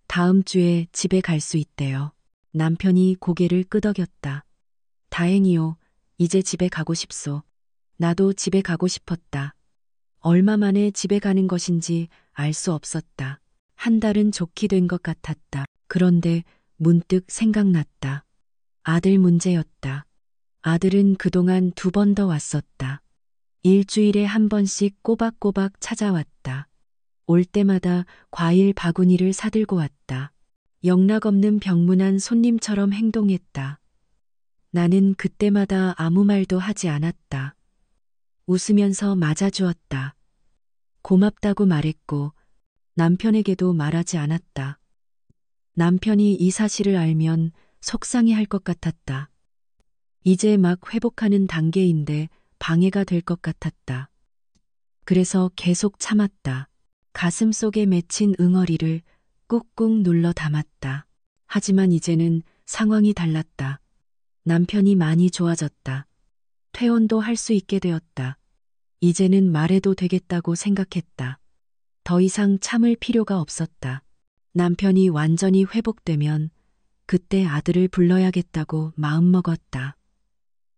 다음 주에 집에 갈 수 있대요. 남편이 고개를 끄덕였다. 다행이요. 이제 집에 가고 싶소. 나도 집에 가고 싶었다. 얼마 만에 집에 가는 것인지 알 수 없었다. 한 달은 좋게 된 것 같았다. 그런데 문득 생각났다. 아들 문제였다. 아들은 그동안 2번 더 왔었다. 일주일에 한 번씩 꼬박꼬박 찾아왔다. 올 때마다 과일 바구니를 사들고 왔다. 영락없는 병문안 손님처럼 행동했다. 나는 그때마다 아무 말도 하지 않았다. 웃으면서 맞아주었다. 고맙다고 말했고 남편에게도 말하지 않았다. 남편이 이 사실을 알면 속상해할 것 같았다. 이제 막 회복하는 단계인데 방해가 될 것 같았다. 그래서 계속 참았다. 가슴 속에 맺힌 응어리를 꾹꾹 눌러 담았다. 하지만 이제는 상황이 달랐다. 남편이 많이 좋아졌다. 퇴원도 할 수 있게 되었다. 이제는 말해도 되겠다고 생각했다. 더 이상 참을 필요가 없었다. 남편이 완전히 회복되면 그때 아들을 불러야겠다고 마음먹었다.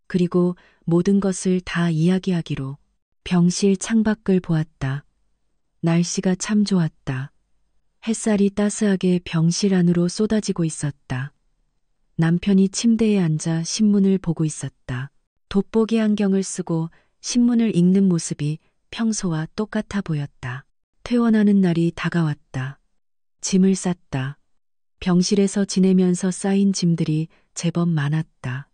그리고 모든 것을 다 이야기하기로. 병실 창밖을 보았다. 날씨가 참 좋았다. 햇살이 따스하게 병실 안으로 쏟아지고 있었다. 남편이 침대에 앉아 신문을 보고 있었다. 돋보기 안경을 쓰고 신문을 읽는 모습이 평소와 똑같아 보였다. 퇴원하는 날이 다가왔다. 짐을 쌌다. 병실에서 지내면서 쌓인 짐들이 제법 많았다.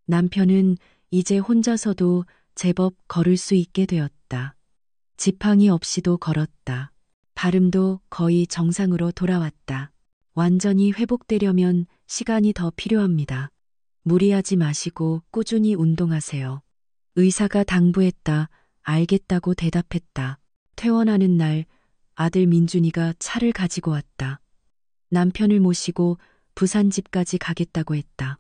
남편은 이제 혼자서도 제법 걸을 수 있게 되었다. 지팡이 없이도 걸었다. 발음도 거의 정상으로 돌아왔다. 완전히 회복되려면 시간이 더 필요합니다. 무리하지 마시고 꾸준히 운동하세요. 의사가 당부했다. 알겠다고 대답했다. 퇴원하는 날 아들 민준이가 차를 가지고 왔다. 남편을 모시고 부산 집까지 가겠다고 했다.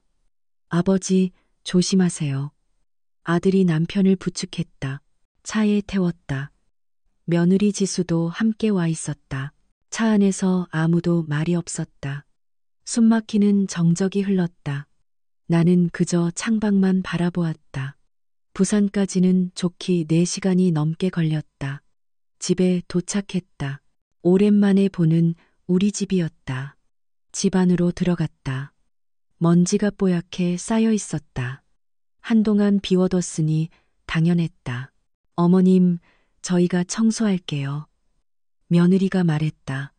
아버지, 조심하세요. 아들이 남편을 부축했다. 차에 태웠다. 며느리 지수도 함께 와 있었다. 차 안에서 아무도 말이 없었다. 숨막히는 정적이 흘렀다. 나는 그저 창밖만 바라보았다. 부산까지는 좋기 4시간이 넘게 걸렸다. 집에 도착했다. 오랜만에 보는 우리 집이었다. 집 안으로 들어갔다. 먼지가 뽀얗게 쌓여 있었다. 한동안 비워뒀으니 당연했다. 어머님, 저희가 청소할게요. 며느리가 말했다.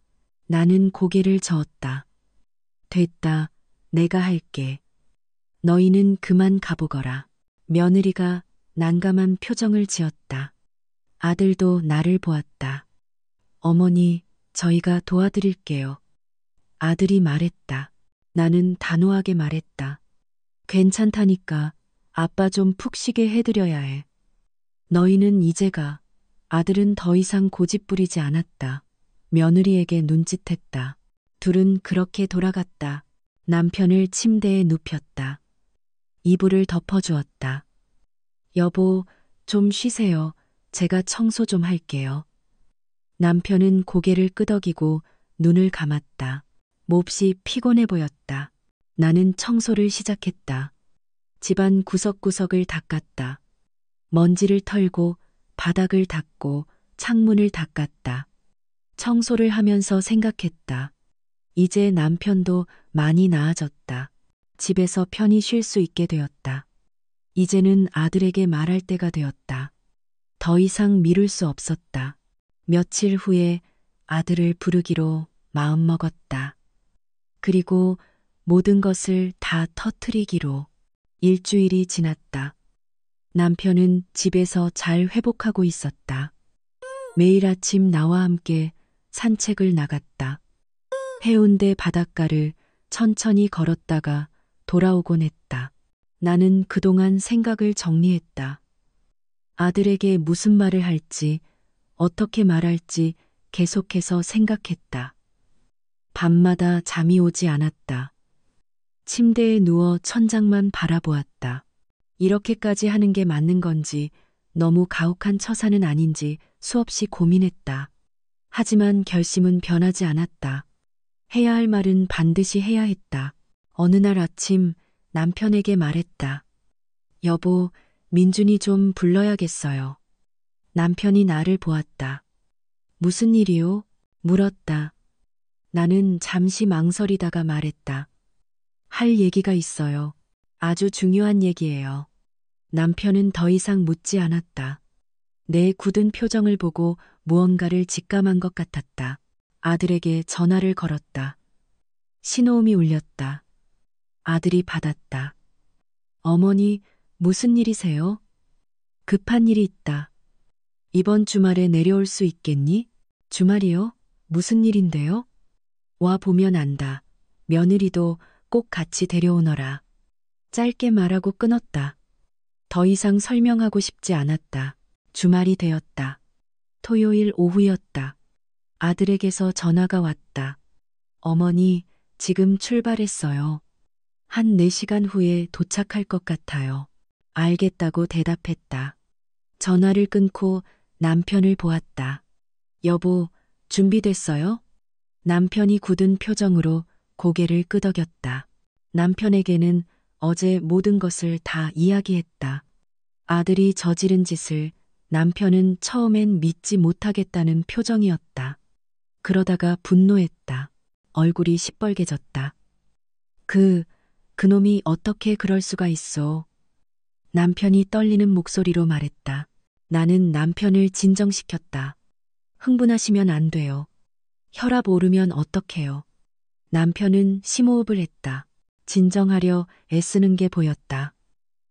나는 고개를 저었다. 됐다. 내가 할게. 너희는 그만 가보거라. 며느리가 난감한 표정을 지었다. 아들도 나를 보았다. 어머니, 저희가 도와드릴게요. 아들이 말했다. 나는 단호하게 말했다. 괜찮다니까. 아빠 좀 푹 쉬게 해드려야 해. 너희는 이제 가. 아들은 더 이상 고집 부리지 않았다. 며느리에게 눈짓했다. 둘은 그렇게 돌아갔다. 남편을 침대에 눕혔다. 이불을 덮어주었다. 여보, 좀 쉬세요. 제가 청소 좀 할게요. 남편은 고개를 끄덕이고 눈을 감았다. 몹시 피곤해 보였다. 나는 청소를 시작했다. 집안 구석구석을 닦았다. 먼지를 털고 바닥을 닦고 창문을 닦았다. 청소를 하면서 생각했다. 이제 남편도 많이 나아졌다. 집에서 편히 쉴 수 있게 되었다. 이제는 아들에게 말할 때가 되었다. 더 이상 미룰 수 없었다. 며칠 후에 아들을 부르기로 마음먹었다. 그리고 모든 것을 다 터뜨리기로. 일주일이 지났다. 남편은 집에서 잘 회복하고 있었다. 매일 아침 나와 함께 산책을 나갔다. 해운대 바닷가를 천천히 걸었다가 돌아오곤 했다. 나는 그동안 생각을 정리했다. 아들에게 무슨 말을 할지, 어떻게 말할지 계속해서 생각했다. 밤마다 잠이 오지 않았다. 침대에 누워 천장만 바라보았다. 이렇게까지 하는 게 맞는 건지, 너무 가혹한 처사는 아닌지 수없이 고민했다. 하지만 결심은 변하지 않았다. 해야 할 말은 반드시 해야 했다. 어느 날 아침 남편에게 말했다. 여보, 민준이 좀 불러야겠어요. 남편이 나를 보았다. 무슨 일이요? 물었다. 나는 잠시 망설이다가 말했다. 할 얘기가 있어요. 아주 중요한 얘기예요. 남편은 더 이상 묻지 않았다. 내 굳은 표정을 보고 무언가를 직감한 것 같았다. 아들에게 전화를 걸었다. 신호음이 울렸다. 아들이 받았다. 어머니, 무슨 일이세요? 급한 일이 있다. 이번 주말에 내려올 수 있겠니? 주말이요? 무슨 일인데요? 와 보면 안다. 며느리도 꼭 같이 데려오너라. 짧게 말하고 끊었다. 더 이상 설명하고 싶지 않았다. 주말이 되었다. 토요일 오후였다. 아들에게서 전화가 왔다. 어머니, 지금 출발했어요. 한 4시간 후에 도착할 것 같아요. 알겠다고 대답했다. 전화를 끊고 남편을 보았다. 여보, 준비됐어요? 남편이 굳은 표정으로 고개를 끄덕였다. 남편에게는 어제 모든 것을 다 이야기했다. 아들이 저지른 짓을 남편은 처음엔 믿지 못하겠다는 표정이었다. 그러다가 분노했다. 얼굴이 시뻘개졌다. 그놈이 어떻게 그럴 수가 있어. 남편이 떨리는 목소리로 말했다. 나는 남편을 진정시켰다. 흥분하시면 안 돼요. 혈압 오르면 어떡해요. 남편은 심호흡을 했다. 진정하려 애쓰는 게 보였다.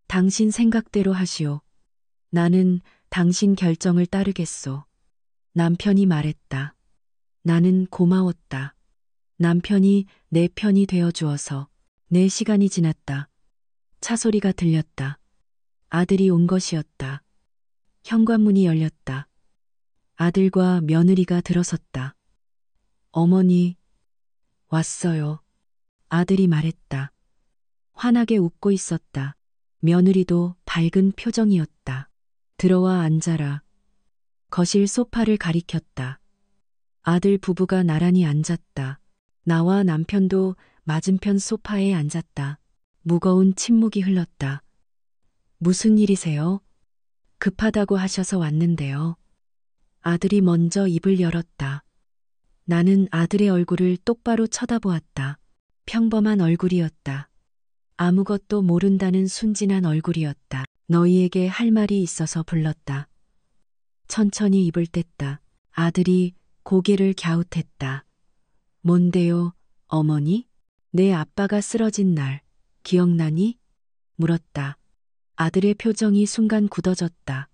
당신 생각대로 하시오. 나는 당신 결정을 따르겠소. 남편이 말했다. 나는 고마웠다. 남편이 내 편이 되어 주어서. 내 시간이 지났다. 차 소리가 들렸다. 아들이 온 것이었다. 현관문이 열렸다. 아들과 며느리가 들어섰다. 어머니, 왔어요. 아들이 말했다. 환하게 웃고 있었다. 며느리도 밝은 표정이었다. 들어와 앉아라. 거실 소파를 가리켰다. 아들 부부가 나란히 앉았다. 나와 남편도 맞은편 소파에 앉았다. 무거운 침묵이 흘렀다. 무슨 일이세요? 급하다고 하셔서 왔는데요. 아들이 먼저 입을 열었다. 나는 아들의 얼굴을 똑바로 쳐다보았다. 평범한 얼굴이었다. 아무것도 모른다는 순진한 얼굴이었다. 너희에게 할 말이 있어서 불렀다. 천천히 입을 뗐다. 아들이 고개를 갸웃했다. 뭔데요, 어머니? 내 아빠가 쓰러진 날, 기억나니? 물었다. 아들의 표정이 순간 굳어졌다.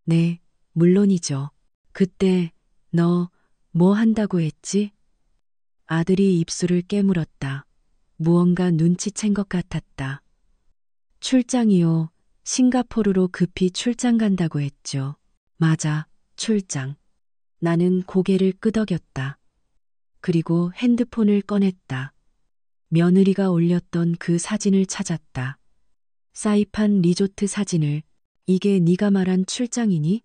네, 물론이죠. 그때 너 뭐 한다고 했지? 아들이 입술을 깨물었다. 무언가 눈치챈 것 같았다. 출장이요. 싱가포르로 급히 출장 간다고 했죠. 맞아, 출장. 나는 고개를 끄덕였다. 그리고 핸드폰을 꺼냈다. 며느리가 올렸던 그 사진을 찾았다. 사이판 리조트 사진을. 이게 네가 말한 출장이니?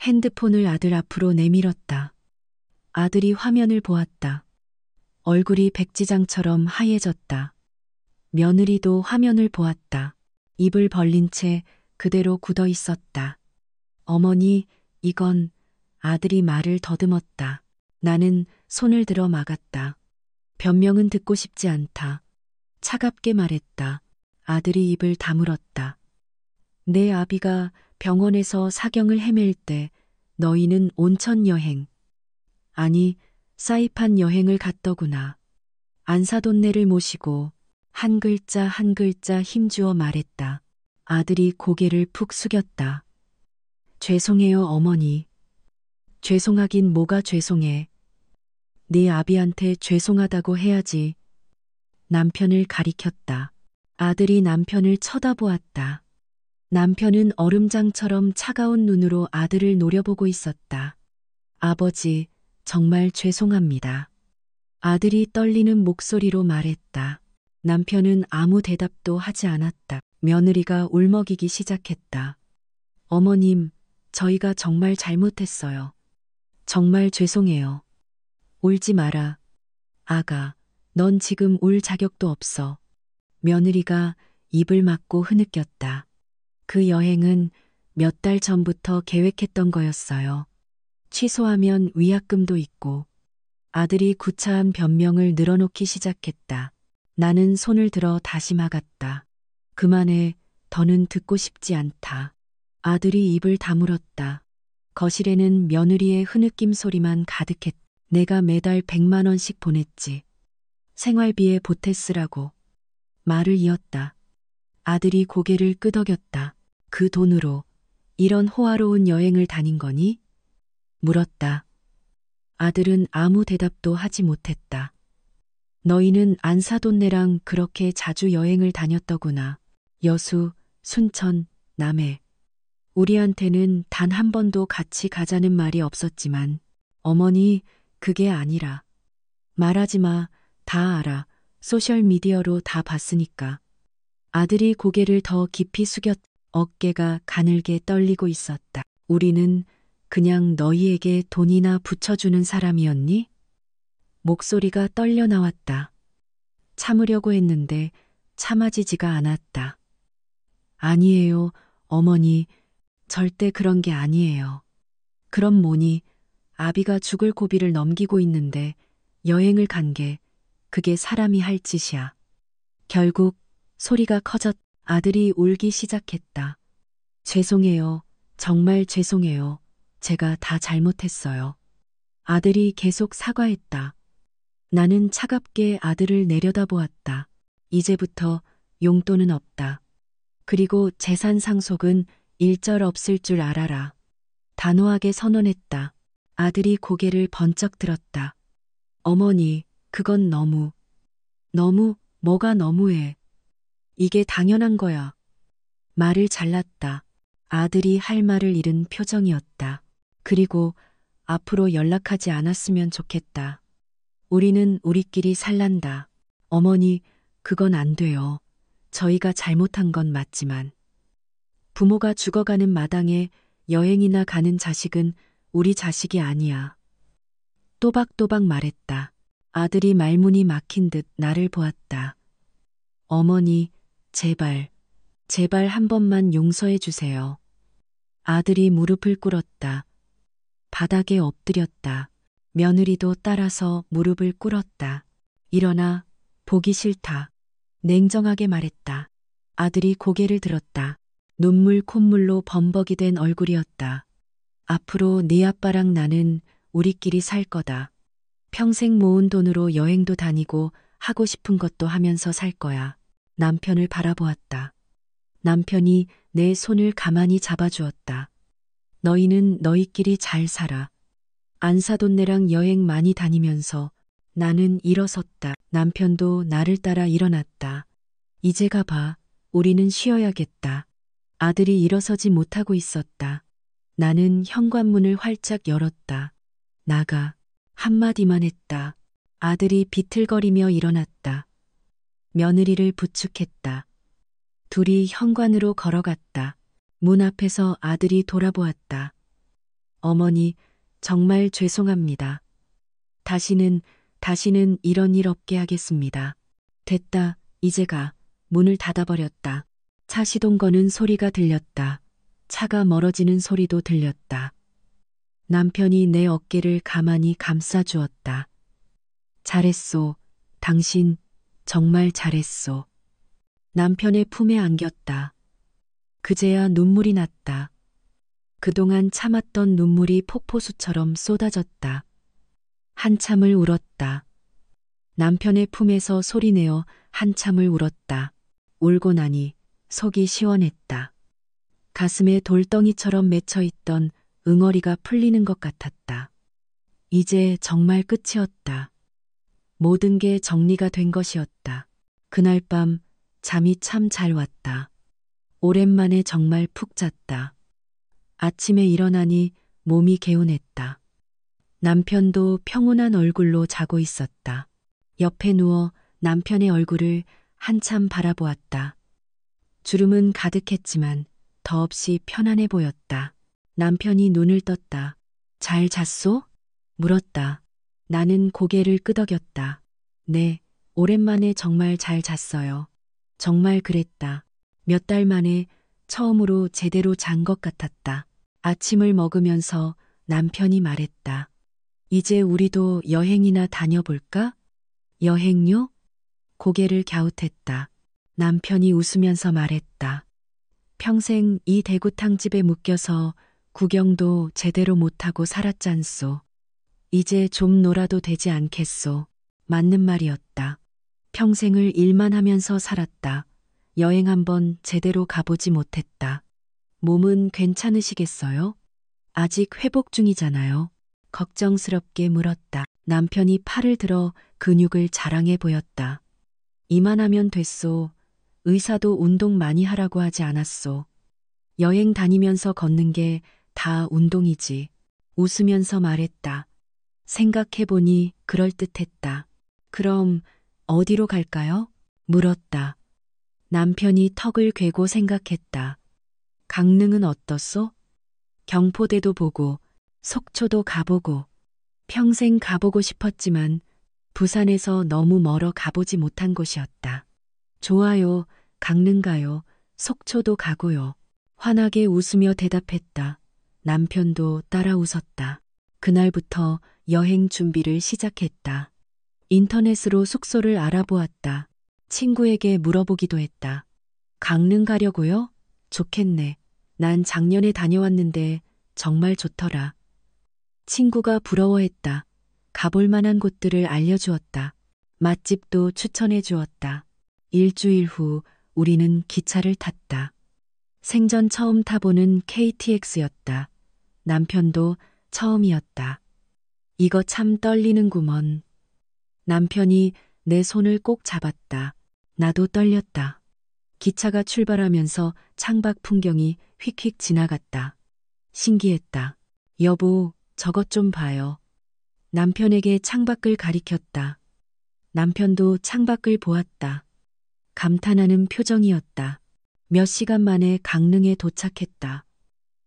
핸드폰을 아들 앞으로 내밀었다. 아들이 화면을 보았다. 얼굴이 백지장처럼 하얘졌다. 며느리도 화면을 보았다. 입을 벌린 채 그대로 굳어 있었다. 어머니, 이건... 아들이 말을 더듬었다. 나는 손을 들어 막았다. 변명은 듣고 싶지 않다. 차갑게 말했다. 아들이 입을 다물었다. 내 아비가 병원에서 사경을 헤맬 때 너희는 온천 여행, 아니 사이판 여행을 갔더구나. 안사돈네를 모시고 한 글자 한 글자 힘주어 말했다. 아들이 고개를 푹 숙였다. 죄송해요, 어머니. 죄송하긴 뭐가 죄송해. 네 아비한테 죄송하다고 해야지. 남편을 가리켰다. 아들이 남편을 쳐다보았다. 남편은 얼음장처럼 차가운 눈으로 아들을 노려보고 있었다. 아버지, 정말 죄송합니다. 아들이 떨리는 목소리로 말했다. 남편은 아무 대답도 하지 않았다. 며느리가 울먹이기 시작했다. 어머님, 저희가 정말 잘못했어요. 정말 죄송해요. 울지 마라. 아가, 넌 지금 울 자격도 없어. 며느리가 입을 막고 흐느꼈다. 그 여행은 몇 달 전부터 계획했던 거였어요. 취소하면 위약금도 있고. 아들이 구차한 변명을 늘어놓기 시작했다. 나는 손을 들어 다시 막았다. 그만해, 더는 듣고 싶지 않다. 아들이 입을 다물었다. 거실에는 며느리의 흐느낌 소리만 가득했다. 내가 매달 100만 원씩 보냈지. 생활비에 보태 쓰라고. 말을 이었다. 아들이 고개를 끄덕였다. 그 돈으로 이런 호화로운 여행을 다닌 거니? 물었다. 아들은 아무 대답도 하지 못했다. 너희는 안사돈네랑 그렇게 자주 여행을 다녔더구나. 여수, 순천, 남해. 우리한테는 단 한 번도 같이 가자는 말이 없었지만 어머니, 그게 아니라. 말하지 마. 다 알아. 소셜미디어로 다 봤으니까. 아들이 고개를 더 깊이 숙였. 어깨가 가늘게 떨리고 있었다. 우리는 그냥 너희에게 돈이나 붙여주는 사람이었니? 목소리가 떨려 나왔다. 참으려고 했는데 참아지지가 않았다. 아니에요, 어머니. 절대 그런 게 아니에요. 그럼 뭐니? 아비가 죽을 고비를 넘기고 있는데 여행을 간 게 그게 사람이 할 짓이야. 결국 소리가 커졌. 아들이 울기 시작했다. 죄송해요. 정말 죄송해요. 제가 다 잘못했어요. 아들이 계속 사과했다. 나는 차갑게 아들을 내려다보았다. 이제부터 용돈은 없다. 그리고 재산 상속은 일절 없을 줄 알아라. 단호하게 선언했다. 아들이 고개를 번쩍 들었다. 어머니, 그건 너무, 뭐가 너무해. 이게 당연한 거야. 말을 잘랐다. 아들이 할 말을 잃은 표정이었다. 그리고 앞으로 연락하지 않았으면 좋겠다. 우리는 우리끼리 살란다. 어머니, 그건 안 돼요. 저희가 잘못한 건 맞지만. 부모가 죽어가는 마당에 여행이나 가는 자식은 우리 자식이 아니야. 또박또박 말했다. 아들이 말문이 막힌 듯 나를 보았다. 어머니, 제발 한 번만 용서해 주세요. 아들이 무릎을 꿇었다. 바닥에 엎드렸다. 며느리도 따라서 무릎을 꿇었다. 일어나, 보기 싫다. 냉정하게 말했다. 아들이 고개를 들었다. 눈물 콧물로 범벅이 된 얼굴이었다. 앞으로 네 아빠랑 나는 우리끼리 살 거다. 평생 모은 돈으로 여행도 다니고 하고 싶은 것도 하면서 살 거야. 남편을 바라보았다. 남편이 내 손을 가만히 잡아주었다. 너희는 너희끼리 잘 살아. 안사돈네랑 여행 많이 다니면서 나는 일어섰다. 남편도 나를 따라 일어났다. 이제 가봐. 우리는 쉬어야겠다. 아들이 일어서지 못하고 있었다. 나는 현관문을 활짝 열었다. 나가. 한마디만 했다. 아들이 비틀거리며 일어났다. 며느리를 부축했다. 둘이 현관으로 걸어갔다. 문 앞에서 아들이 돌아보았다. 어머니, 정말 죄송합니다. 다시는 이런 일 없게 하겠습니다. 됐다, 이제 가. 문을 닫아버렸다. 차 시동 거는 소리가 들렸다. 차가 멀어지는 소리도 들렸다. 남편이 내 어깨를 가만히 감싸주었다. 잘했소. 당신 정말 잘했소. 남편의 품에 안겼다. 그제야 눈물이 났다. 그동안 참았던 눈물이 폭포수처럼 쏟아졌다. 한참을 울었다. 남편의 품에서 소리내어 한참을 울었다. 울고 나니 속이 시원했다. 가슴에 돌덩이처럼 맺혀있던 응어리가 풀리는 것 같았다. 이제 정말 끝이었다. 모든 게 정리가 된 것이었다. 그날 밤 잠이 참 잘 왔다. 오랜만에 정말 푹 잤다. 아침에 일어나니 몸이 개운했다. 남편도 평온한 얼굴로 자고 있었다. 옆에 누워 남편의 얼굴을 한참 바라보았다. 주름은 가득했지만 더없이 편안해 보였다. 남편이 눈을 떴다. 잘 잤소? 물었다. 나는 고개를 끄덕였다. 네, 오랜만에 정말 잘 잤어요. 정말 그랬다. 몇 달 만에 처음으로 제대로 잔 것 같았다. 아침을 먹으면서 남편이 말했다. 이제 우리도 여행이나 다녀볼까? 여행요? 고개를 갸웃했다. 남편이 웃으면서 말했다. 평생 이 대구탕집에 묶여서 구경도 제대로 못하고 살았잖소. 이제 좀 놀아도 되지 않겠소. 맞는 말이었다. 평생을 일만 하면서 살았다. 여행 한번 제대로 가보지 못했다. 몸은 괜찮으시겠어요? 아직 회복 중이잖아요. 걱정스럽게 물었다. 남편이 팔을 들어 근육을 자랑해 보였다. 이만하면 됐소. 의사도 운동 많이 하라고 하지 않았소. 여행 다니면서 걷는 게 다 운동이지. 웃으면서 말했다. 생각해보니 그럴듯했다. 그럼 어디로 갈까요? 물었다. 남편이 턱을 괴고 생각했다. 강릉은 어떻소? 경포대도 보고 속초도 가보고 평생 가보고 싶었지만 부산에서 너무 멀어 가보지 못한 곳이었다. 좋아요. 강릉 가요. 속초도 가고요. 환하게 웃으며 대답했다. 남편도 따라 웃었다. 그날부터 여행 준비를 시작했다. 인터넷으로 숙소를 알아보았다. 친구에게 물어보기도 했다. 강릉 가려고요? 좋겠네. 난 작년에 다녀왔는데 정말 좋더라. 친구가 부러워했다. 가볼 만한 곳들을 알려주었다. 맛집도 추천해 주었다. 일주일 후 우리는 기차를 탔다. 생전 처음 타보는 KTX였다. 남편도 처음이었다. 이거 참 떨리는구먼. 남편이 내 손을 꼭 잡았다. 나도 떨렸다. 기차가 출발하면서 창밖 풍경이 휙휙 지나갔다. 신기했다. 여보, 저것 좀 봐요. 남편에게 창밖을 가리켰다. 남편도 창밖을 보았다. 감탄하는 표정이었다. 몇 시간 만에 강릉에 도착했다.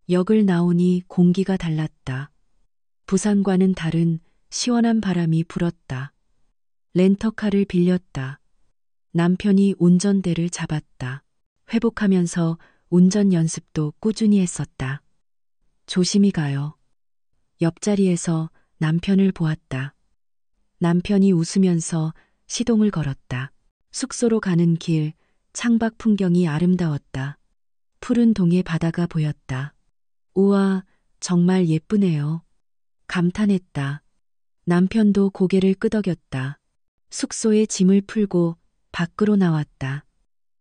역을 나오니 공기가 달랐다. 부산과는 다른 시원한 바람이 불었다. 렌터카를 빌렸다. 남편이 운전대를 잡았다. 회복하면서 운전 연습도 꾸준히 했었다. 조심히 가요. 옆자리에서 남편을 보았다. 남편이 웃으면서 시동을 걸었다. 숙소로 가는 길, 창밖 풍경이 아름다웠다. 푸른 동해 바다가 보였다. 우와, 정말 예쁘네요. 감탄했다. 남편도 고개를 끄덕였다. 숙소에 짐을 풀고 밖으로 나왔다.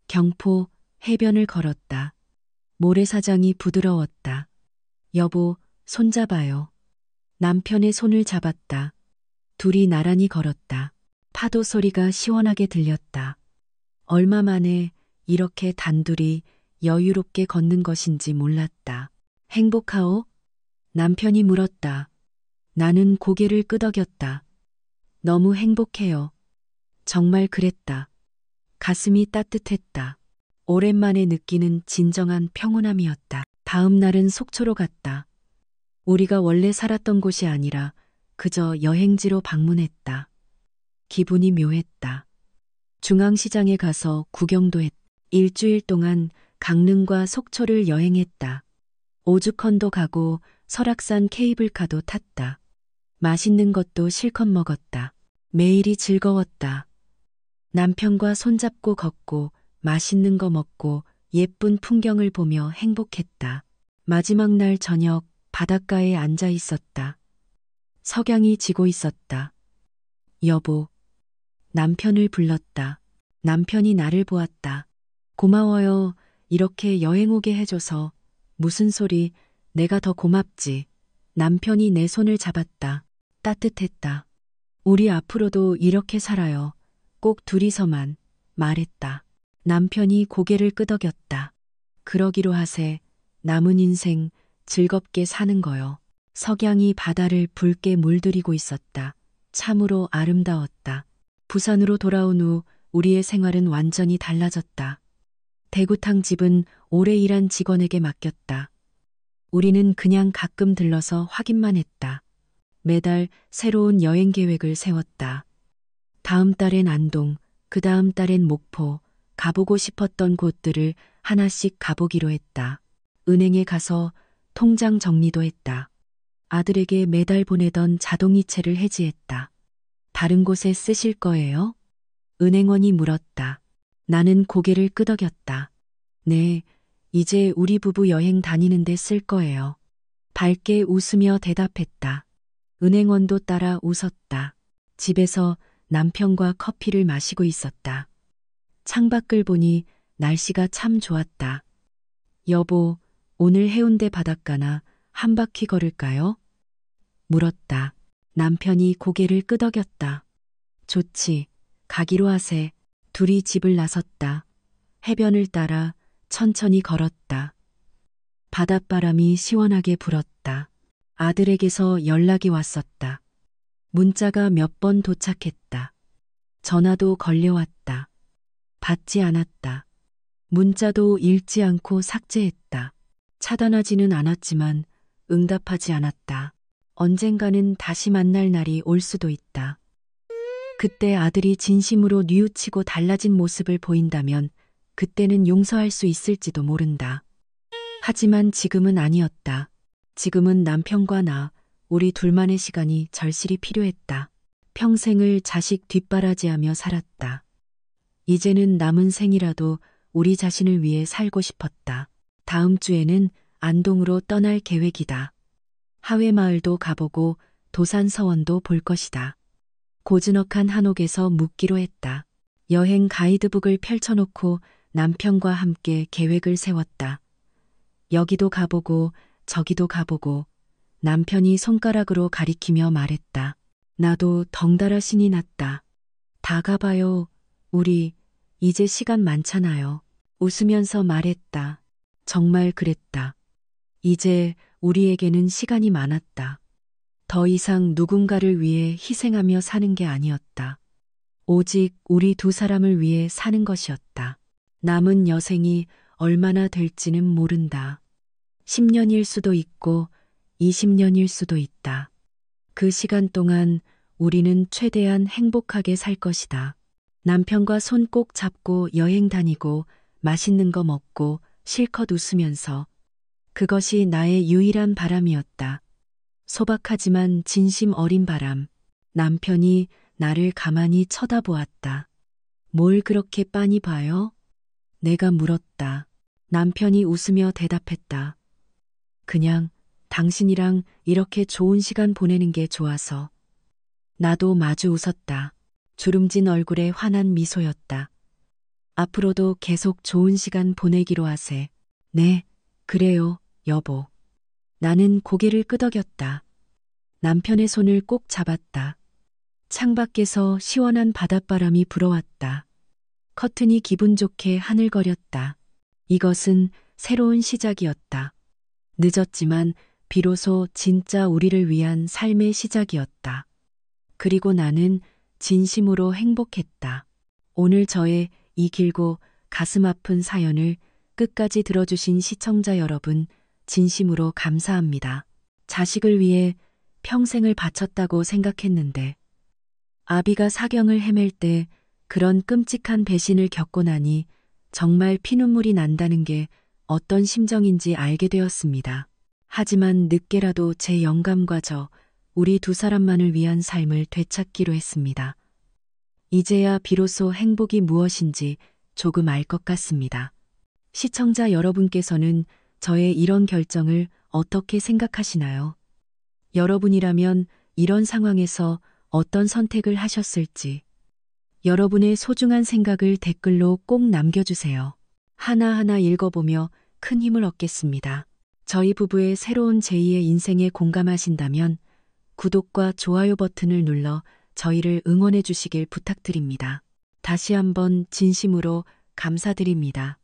경포, 해변을 걸었다. 모래사장이 부드러웠다. 여보, 손잡아요. 남편의 손을 잡았다. 둘이 나란히 걸었다. 파도 소리가 시원하게 들렸다. 얼마 만에 이렇게 단둘이 여유롭게 걷는 것인지 몰랐다. 행복하오? 남편이 물었다. 나는 고개를 끄덕였다. 너무 행복해요. 정말 그랬다. 가슴이 따뜻했다. 오랜만에 느끼는 진정한 평온함이었다. 다음 날은 속초로 갔다. 우리가 원래 살았던 곳이 아니라 그저 여행지로 방문했다. 기분이 묘했다. 중앙시장에 가서 구경도 했다. 일주일 동안 강릉과 속초를 여행했다. 오죽헌도 가고 설악산 케이블카도 탔다. 맛있는 것도 실컷 먹었다. 매일이 즐거웠다. 남편과 손잡고 걷고 맛있는 거 먹고 예쁜 풍경을 보며 행복했다. 마지막 날 저녁 바닷가에 앉아 있었다. 석양이 지고 있었다. 여보. 남편을 불렀다. 남편이 나를 보았다. 고마워요. 이렇게 여행 오게 해줘서. 무슨 소리, 내가 더 고맙지. 남편이 내 손을 잡았다. 따뜻했다. 우리 앞으로도 이렇게 살아요. 꼭 둘이서만. 말했다. 남편이 고개를 끄덕였다. 그러기로 하세. 남은 인생 즐겁게 사는 거요. 석양이 바다를 붉게 물들이고 있었다. 참으로 아름다웠다. 부산으로 돌아온 후 우리의 생활은 완전히 달라졌다. 대구탕 집은 오래 일한 직원에게 맡겼다. 우리는 그냥 가끔 들러서 확인만 했다. 매달 새로운 여행 계획을 세웠다. 다음 달엔 안동, 그 다음 달엔 목포, 가보고 싶었던 곳들을 하나씩 가보기로 했다. 은행에 가서 통장 정리도 했다. 아들에게 매달 보내던 자동이체를 해지했다. 다른 곳에 쓰실 거예요? 은행원이 물었다. 나는 고개를 끄덕였다. 네, 이제 우리 부부 여행 다니는데 쓸 거예요. 밝게 웃으며 대답했다. 은행원도 따라 웃었다. 집에서 남편과 커피를 마시고 있었다. 창밖을 보니 날씨가 참 좋았다. 여보, 오늘 해운대 바닷가나 한 바퀴 걸을까요? 물었다. 남편이 고개를 끄덕였다. 좋지, 가기로 하세. 둘이 집을 나섰다. 해변을 따라 천천히 걸었다. 바닷바람이 시원하게 불었다. 아들에게서 연락이 왔었다. 문자가 몇 번 도착했다. 전화도 걸려왔다. 받지 않았다. 문자도 읽지 않고 삭제했다. 차단하지는 않았지만 응답하지 않았다. 언젠가는 다시 만날 날이 올 수도 있다. 그때 아들이 진심으로 뉘우치고 달라진 모습을 보인다면 그때는 용서할 수 있을지도 모른다. 하지만 지금은 아니었다. 지금은 남편과 나, 우리 둘만의 시간이 절실히 필요했다. 평생을 자식 뒷바라지하며 살았다. 이제는 남은 생이라도 우리 자신을 위해 살고 싶었다. 다음 주에는 안동으로 떠날 계획이다. 하회마을도 가보고 도산서원도 볼 것이다. 고즈넉한 한옥에서 묵기로 했다. 여행 가이드북을 펼쳐놓고 남편과 함께 계획을 세웠다. 여기도 가보고 저기도 가보고 남편이 손가락으로 가리키며 말했다. 나도 덩달아 신이 났다. 다 가봐요. 우리 이제 시간 많잖아요. 웃으면서 말했다. 정말 그랬다. 이제 우리에게는 시간이 많았다. 더 이상 누군가를 위해 희생하며 사는 게 아니었다. 오직 우리 두 사람을 위해 사는 것이었다. 남은 여생이 얼마나 될지는 모른다. 10년일 수도 있고 20년일 수도 있다. 그 시간 동안 우리는 최대한 행복하게 살 것이다. 남편과 손 꼭 잡고 여행 다니고 맛있는 거 먹고 실컷 웃으면서 그것이 나의 유일한 바람이었다. 소박하지만 진심 어린 바람. 남편이 나를 가만히 쳐다보았다. 뭘 그렇게 빤히 봐요? 내가 물었다. 남편이 웃으며 대답했다. 그냥 당신이랑 이렇게 좋은 시간 보내는 게 좋아서. 나도 마주 웃었다. 주름진 얼굴에 환한 미소였다. 앞으로도 계속 좋은 시간 보내기로 하세. 네, 그래요, 여보. 나는 고개를 끄덕였다. 남편의 손을 꼭 잡았다. 창밖에서 시원한 바닷바람이 불어왔다. 커튼이 기분 좋게 하늘거렸다. 이것은 새로운 시작이었다. 늦었지만 비로소 진짜 우리를 위한 삶의 시작이었다. 그리고 나는 진심으로 행복했다. 오늘 저의 이 길고 가슴 아픈 사연을 끝까지 들어주신 시청자 여러분, 진심으로 감사합니다. 자식을 위해 평생을 바쳤다고 생각했는데, 아비가 사경을 헤맬 때 그런 끔찍한 배신을 겪고 나니 정말 피눈물이 난다는 게 어떤 심정인지 알게 되었습니다. 하지만 늦게라도 제 영감과 저, 우리 두 사람만을 위한 삶을 되찾기로 했습니다. 이제야 비로소 행복이 무엇인지 조금 알 것 같습니다. 시청자 여러분께서는 저의 이런 결정을 어떻게 생각하시나요? 여러분이라면 이런 상황에서 어떤 선택을 하셨을지 여러분의 소중한 생각을 댓글로 꼭 남겨주세요. 하나하나 읽어보며 큰 힘을 얻겠습니다. 저희 부부의 새로운 제2의 인생에 공감하신다면 구독과 좋아요 버튼을 눌러 저희를 응원해 주시길 부탁드립니다. 다시 한번 진심으로 감사드립니다.